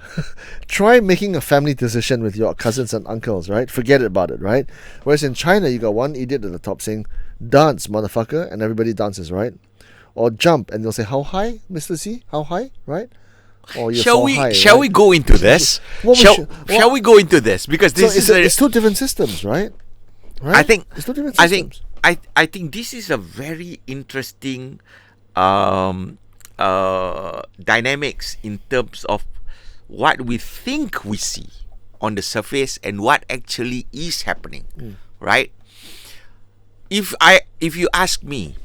Try making a family decision with your cousins and uncles, right? Forget about it, right? Whereas in China, you got one idiot at the top saying, "Dance, motherfucker," and everybody dances, right? Or jump, and they'll say, "How high, Mr. C? How high?" Right? Or you're so high. Shall we go into this? Shall we go into this? Because it's two different systems, right? I think it's two different systems. I think this is a very interesting dynamics in terms of what we think we see on the surface and what actually is happening, right? If you ask me,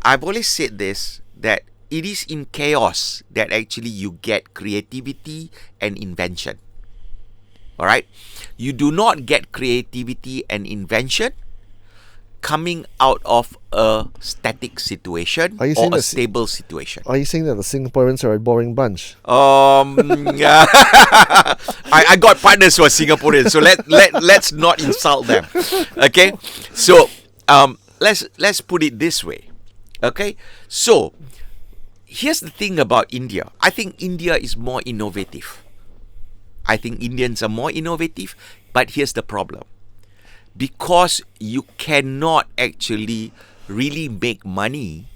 I've always said this, that it is in chaos that actually you get creativity and invention. All right? You do not get creativity and invention coming out of a static situation or a stable situation. Are you saying that the Singaporeans are a boring bunch? I got partners who are Singaporeans, so let's not insult them. Okay? So let's put it this way. Okay, so here's the thing about India. I think India is more innovative. I think Indians are more innovative, but here's the problem. Because you cannot actually really make money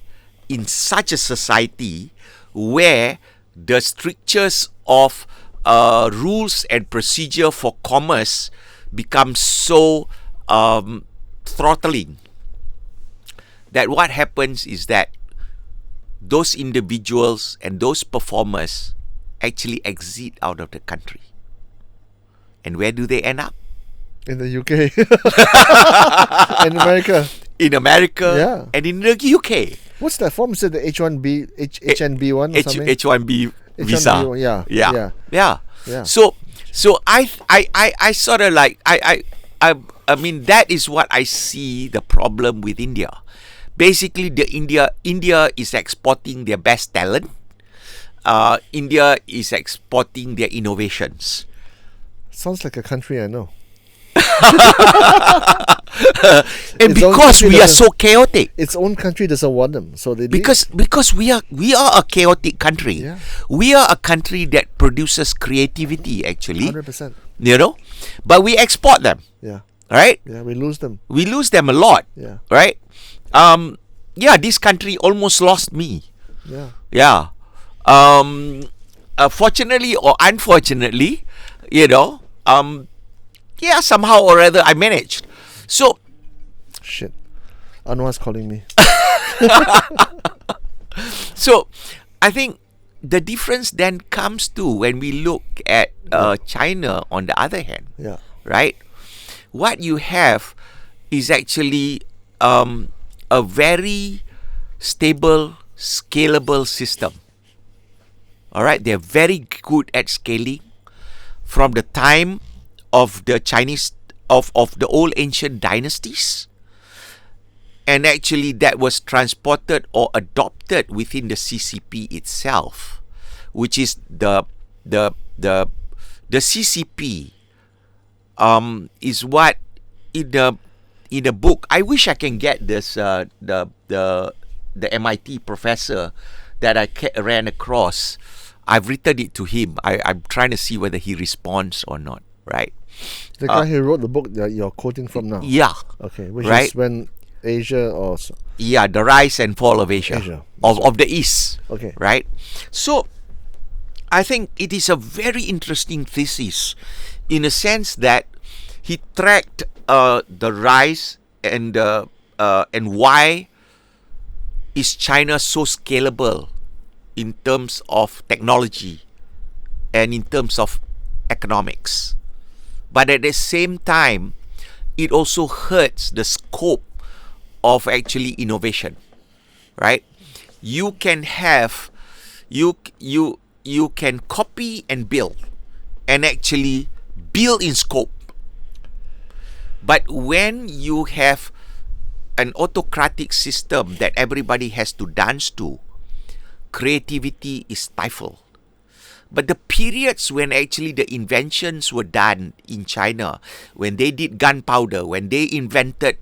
in such a society where the strictures of rules and procedure for commerce become so throttling, that what happens is that those individuals and those performers actually exit out of the country. And where do they end up? In the UK. In America. In America, yeah. And in the UK. What's that form? Is it the HNB one or something? H1B visa. H1B, yeah. So I sort of like I mean, that is what I see the problem with India. Basically, India is exporting their best talent. India is exporting their innovations. Sounds like a country I know. And because we are so chaotic, its own country doesn't want them, so they because we are a chaotic country. Yeah. We are a country that produces creativity, actually. 100%. You know, but we export them. Yeah. Right. Yeah, we lose them. We lose them a lot. Yeah. Right. This country almost lost me. Yeah. Yeah. Fortunately or unfortunately, you know, somehow or other I managed. So, shit, Anwar's calling me. So, I think the difference then comes to when we look at China on the other hand, Yeah. right? What you have is actually a very stable, scalable system. All right, they're very good at scaling from the time of the Chinese of the old ancient dynasties, and actually that was transported or adopted within the CCP itself, which is the CCP is what in the book. I wish I can get this the MIT professor that I ran across. I've written it to him. I'm trying to see whether he responds or not, right? The guy who wrote the book that you're quoting from now. Yeah. Okay, which Right. is when Asia or Yeah, the rise and fall of Asia. Of the East. Okay. Right? So, I think it is a very interesting thesis in a sense that he tracked the rise and why is China so scalable in terms of technology and in terms of economics. But at the same time, it also hurts the scope of actually innovation, right? You can have, you can copy and build, and actually build in scope. But when you have an autocratic system that everybody has to dance to, creativity is stifled. But the periods when actually the inventions were done in China, when they did gunpowder, when they invented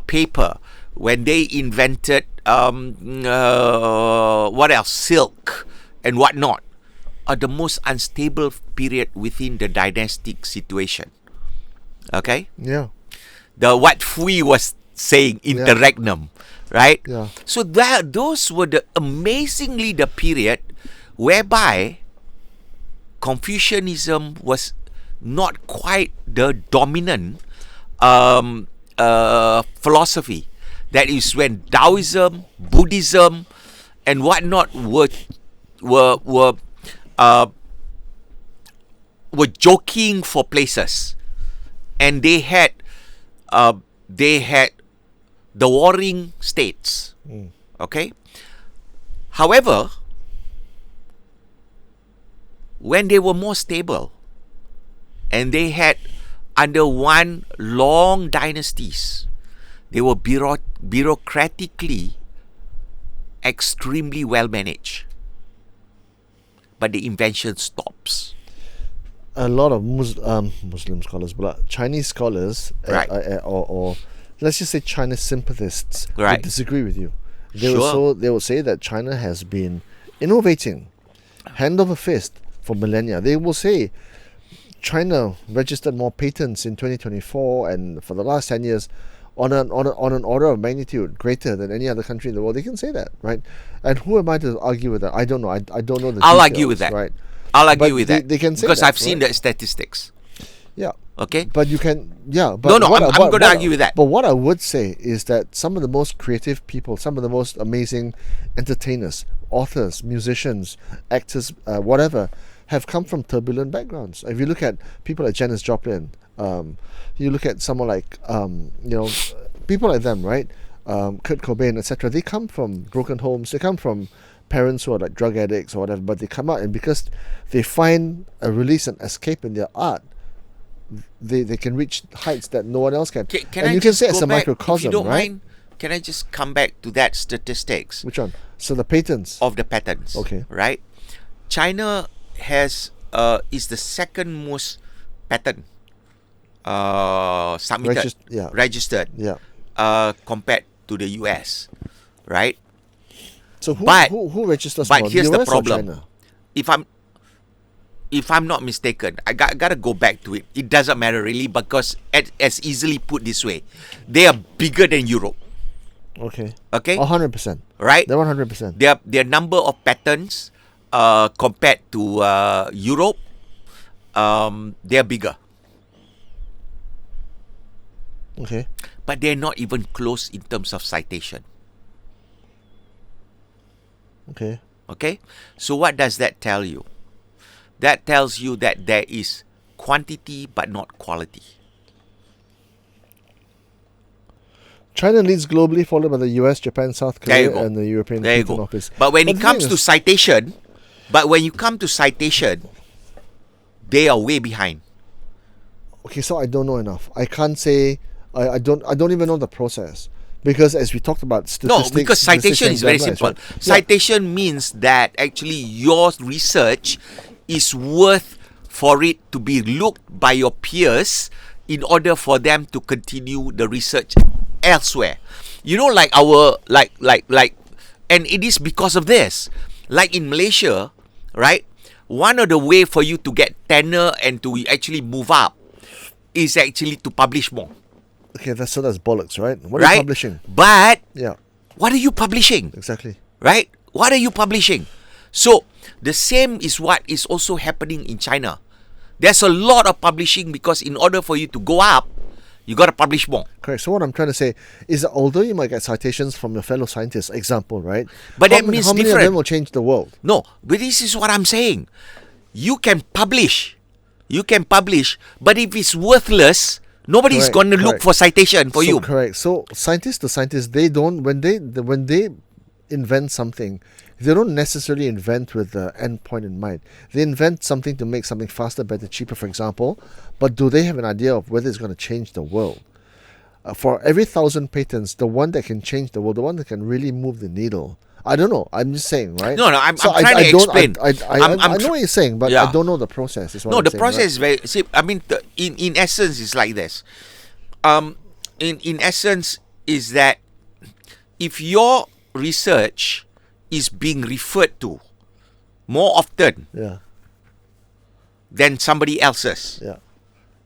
paper, when they invented what else, silk and whatnot, are the most unstable period within the dynastic situation. Okay, Yeah. what Fui was saying, interregnum, right? Yeah. So those were amazingly the period whereby Confucianism was not quite the dominant philosophy. That is when Taoism, Buddhism, and whatnot were joking for places, and they had the warring states. Okay. However, when they were more stable and they had under one long dynasties, they were bureaucratically extremely well managed. But the invention stops. A lot of Muslim scholars, but Chinese scholars, Right. or let's just say China sympathists, Right. would disagree with you. They Sure. will say that China has been innovating, hand over fist, for millennia. They will say China registered more patents in 2024, and for the last 10 years, on an order of magnitude greater than any other country in the world. They can say that, right? And who am I to argue with that? I don't know. I don't know the I'll details, argue with that. right? I'll argue But with they- that they can say because that, I've seen right? the statistics. Yeah. Okay. But you can, yeah. But No, what I'm going to argue with that. But what I would say is that some of the most creative people, some of the most amazing entertainers, authors, musicians, actors, whatever, have come from turbulent backgrounds. If you look at people like Janis Joplin, you look at someone like, people like them, right? Kurt Cobain, etc. They come from broken homes. They come from parents who are like drug addicts or whatever. But they come out, and because they find a release and escape in their art, they can reach heights that no one else can. Can and I you can just say it's go a back, microcosm, if you don't right? mind, can I just come back to that statistics Which one? So the patents. of the patents? Okay. Right? China has is the second most patent submitted, registered, Yeah. compared to the US, right? So who But- who registers but more? here's the US or problem. China? If I'm not mistaken, I gotta go back to it. It doesn't matter really because as easily put this way, they are bigger than Europe. Okay. Okay, 100%. right? They're 100%. Their number of patents compared to Europe, they are bigger, Okay. but they're not even close in terms of citation. Okay. Okay? So what does that tell you? That tells you that there is quantity but not quality. China leads globally, followed by the US, Japan, South There you Korea, go. and the European There you Patent go. Office. But when But it the comes thing to is- citation, they are way behind. Okay, so I don't know enough. I can't say. I don't even know the process, because as we talked about statistics. No, because citation is very statistics and simple. guidelines, right? Citation means that actually your research is worth for it to be looked by your peers in order for them to continue the research elsewhere. You know, like and it is because of this. Like in Malaysia, right? One of the way for you to get tenure and to actually move up is actually to publish more. Okay, that's bollocks, right? What are Right? you publishing? But Yeah, what are you publishing? exactly. Right? What are you publishing? So the same is what is also happening in China. There's a lot of publishing because in order for you to go up, you got to publish more. Correct. So what I'm trying to say is that although you might get citations from your fellow scientists, example, right? But how that many- means how many different. of them will change the world? No, but this is what I'm saying. You can publish. You can publish, but if it's worthless, nobody's Correct, going to look correct. for citation for So you. correct. So scientists to scientists, they don't when they invent something, they don't necessarily invent with the end point in mind. They invent something to make something faster, better, cheaper, for example. But do they have an idea of whether it's going to change the world? For every 1,000 patents, the one that can change the world, the one that can really move the needle. I don't know. I'm just saying, right? No, I'm trying to don't- explain. I know what you're saying, but Yeah. I don't know the process. Is what No, I'm the saying, process right? is very. See, I mean, in essence, it's like this. In essence, is that if your research is being referred to more often Yeah, than somebody else's, yeah.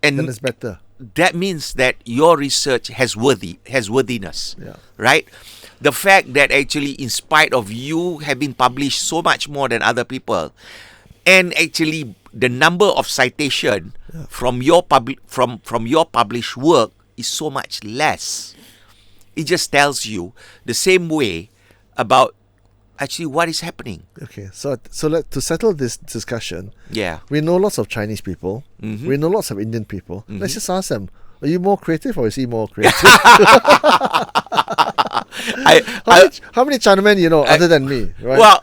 Then and it's better. that means that your research has worthiness. Yeah. Right? The fact that actually, in spite of you having published so much more than other people, and actually the number of citation from your from your published work is so much less. It just tells you the same way about actually what is happening. Okay, so to settle this discussion, Yeah. we know lots of Chinese people. Mhm. We know lots of Indian people. Let's just ask them: are you more creative or is he more creative? How many Chinamen you know other than me? Right? Well,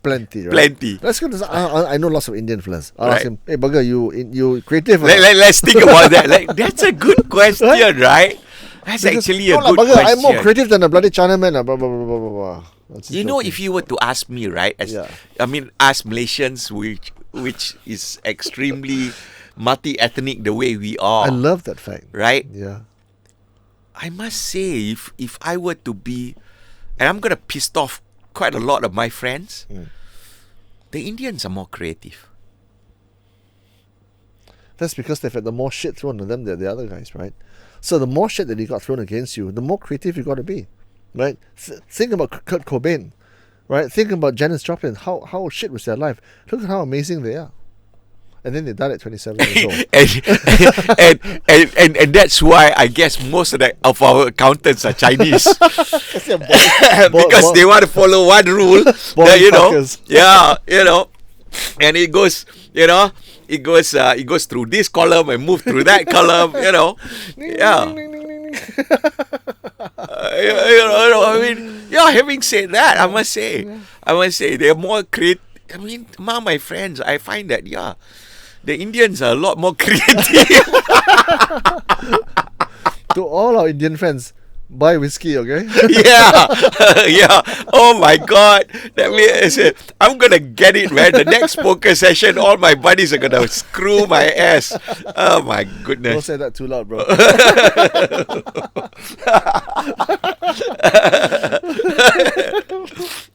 plenty. Right? plenty. Let's go. I know lots of Indian fellas. I'll ask Right. him, "Hey, Burger, you creative?" or not?" Let's think about that. Like, that's a good question, right? That's Because- actually a no lah, good Burger, question. I'm more creative than a bloody Chinaman. Blah, blah, blah, blah, blah, blah. That's You know, joking. if you were to ask me, right? Yeah. I mean, ask Malaysians, which is extremely multi-ethnic the way we are, I love that fact. right? Yeah. I must say, if I were to be, and I'm gonna piss off quite a lot of my friends, the Indians are more creative. That's because they've had the more shit thrown at them than the other guys, right? So the more shit that you got thrown against you, the more creative you got to be, right? Think about Kurt Cobain, right? Think about Janis Joplin. How shit was their life? Look at how amazing they are. And then they died at 27 years old. and that's why I guess most of our accountants are Chinese. Because they want to follow one rule that, you know, fuckers. and it goes through this column and move through that column, I mean, having said that, I must say they're more creative. I mean, among my friends, I find that the Indians are a lot more creative. To all our Indian friends, buy whiskey, okay? yeah. Oh my God. That means I'm gonna get it, man. The next poker session, all my buddies are gonna screw my ass. Oh my Don't goodness. say that too loud, bro.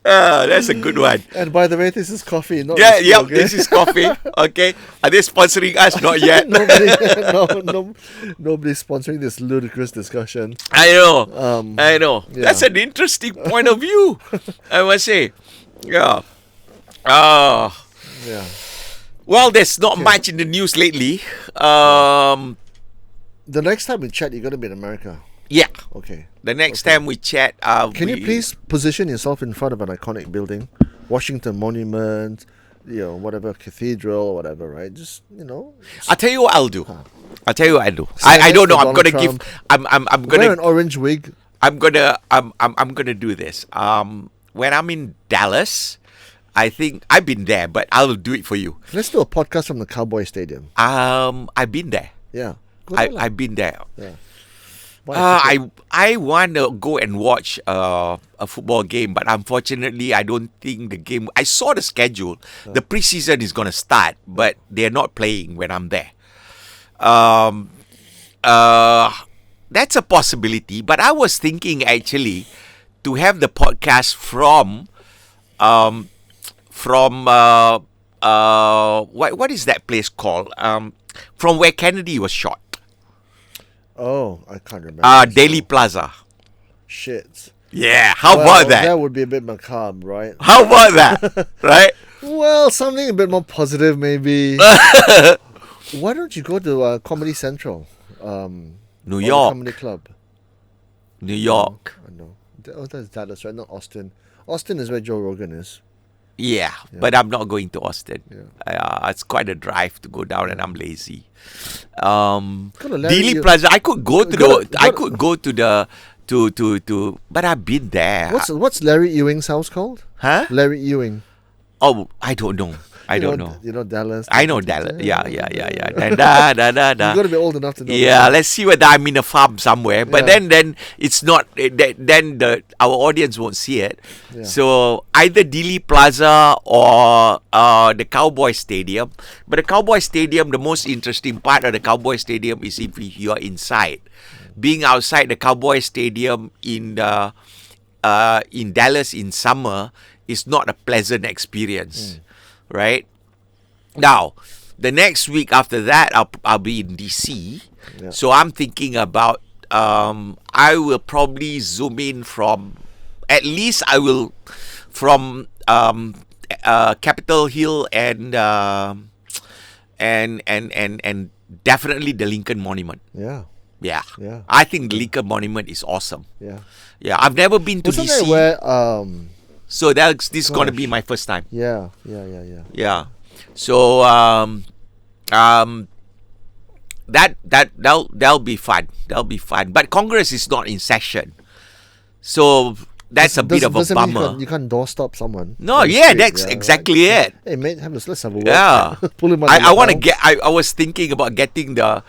That's a good one. And by the way, this is coffee, not Yeah, whiskey, yep. okay? This is coffee. Okay. Are they sponsoring us? Not yet. Nobody's sponsoring this ludicrous discussion. I know. Yeah. That's an interesting point of view, I must say. Yeah. Yeah. Well, there's not much in the news lately. The next time we chat, you're going to be in America. Yeah. Okay. The next time we chat, Can you please position yourself in front of an iconic building Washington Monument, whatever cathedral or whatever, right? Just I'll tell you what I'll do. I'll tell you what I'll do. Say I yes don't to know. I'm Donald gonna give. Trump. I'm wear gonna. an orange wig. I'm gonna do this. When I'm in Dallas, I think I've been there, but I'll do it for you. Let's do a podcast from the Cowboy Stadium. I've been there. Yeah, go there lah. I've been there. Yeah. Buy a ticket. I want to go and watch a football game, but unfortunately, I don't think the game. I saw the schedule. The preseason is gonna start, but they're not playing when I'm there. That's a possibility. But I was thinking actually to have the podcast from what is that place called? From where Kennedy was shot. Oh, I can't remember. Daily Plaza. Shit. Yeah, how Well, about that? That would be a bit macabre, right? How about that? Right? Well, something a bit more positive, maybe. Why don't you go to Comedy Central? New or the York. Comedy Club. New York. I know. That's Dallas, right? Not Austin. Austin is where Joe Rogan is. Yeah, but I'm not going to Austin. Yeah. It's quite a drive to go down, and I'm lazy. Go to Larry Dealey Yu- Plaza. I could go to Go- the. I go- could go to the. To. But I've been there. What's Larry Ewing's house called? Huh? Larry Ewing. Oh, I don't know. I don't know. You know Dallas. I know Dallas. Yeah. Da. You got to be old enough to know. Yeah, let's see whether I'm in a farm somewhere. But Yeah. then it's not. Then our audience won't see it. Yeah. So either Dealey Plaza or the Cowboy Stadium. But the Cowboy Stadium, the most interesting part of the Cowboy Stadium is if you are inside. Being outside the Cowboy Stadium in Dallas in summer is not a pleasant experience, right? Now, the next week after that, I'll be in DC. Yeah. So I'm thinking about I will probably zoom in from at least I will from Capitol Hill and definitely the Lincoln Monument. Yeah. Yeah. Yeah. I think the Lincoln Monument is awesome. Yeah. Yeah, I've never been to Wasn't DC. that where So this is going to Gosh. be my first time. Yeah. Yeah. So that'll be fun. That'll be fun. But Congress is not in session. So that's a bit of a doesn't mean bummer. you can't doorstop someone. No, on the yeah, street, that's exactly it. Hey mate, let's have a walk. Yeah. Pull him on I the want to lapel. get I was thinking about getting the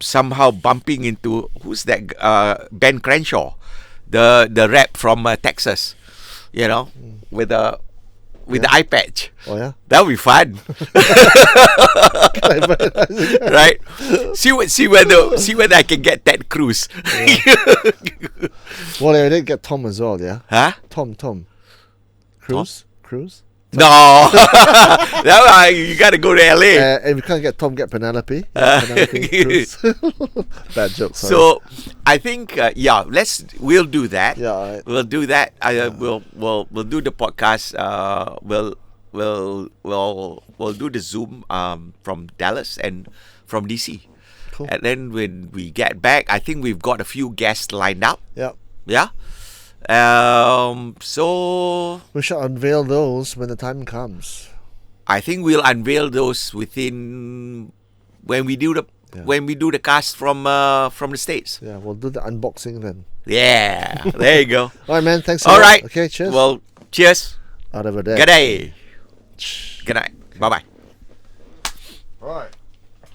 somehow bumping into who's that Ben Crenshaw, the rap from Texas, with the eye patch. Oh yeah. That would be fun. Right? See whether I can get Ted Cruz. Well, they did get Tom as well, yeah. Huh? Tom. Cruz. No. You gotta go to LA. And we can't get Tom, get Penelope. Penelope Cruz. Bad joke. Sorry. So I think we'll do that. Yeah, all right. We'll do that. We'll do the podcast. We'll do the Zoom from Dallas and from DC. Cool. And then when we get back, I think we've got a few guests lined up. Yeah. Yeah. So We shall unveil those when the time comes. I think we'll unveil those within when we do the cast from the States. Yeah, we'll do the unboxing then. Yeah. There you go. All right, man. Thanks. All right. Okay, cheers. Well, cheers. Out of a day. Good day. Good night. Bye bye. All right.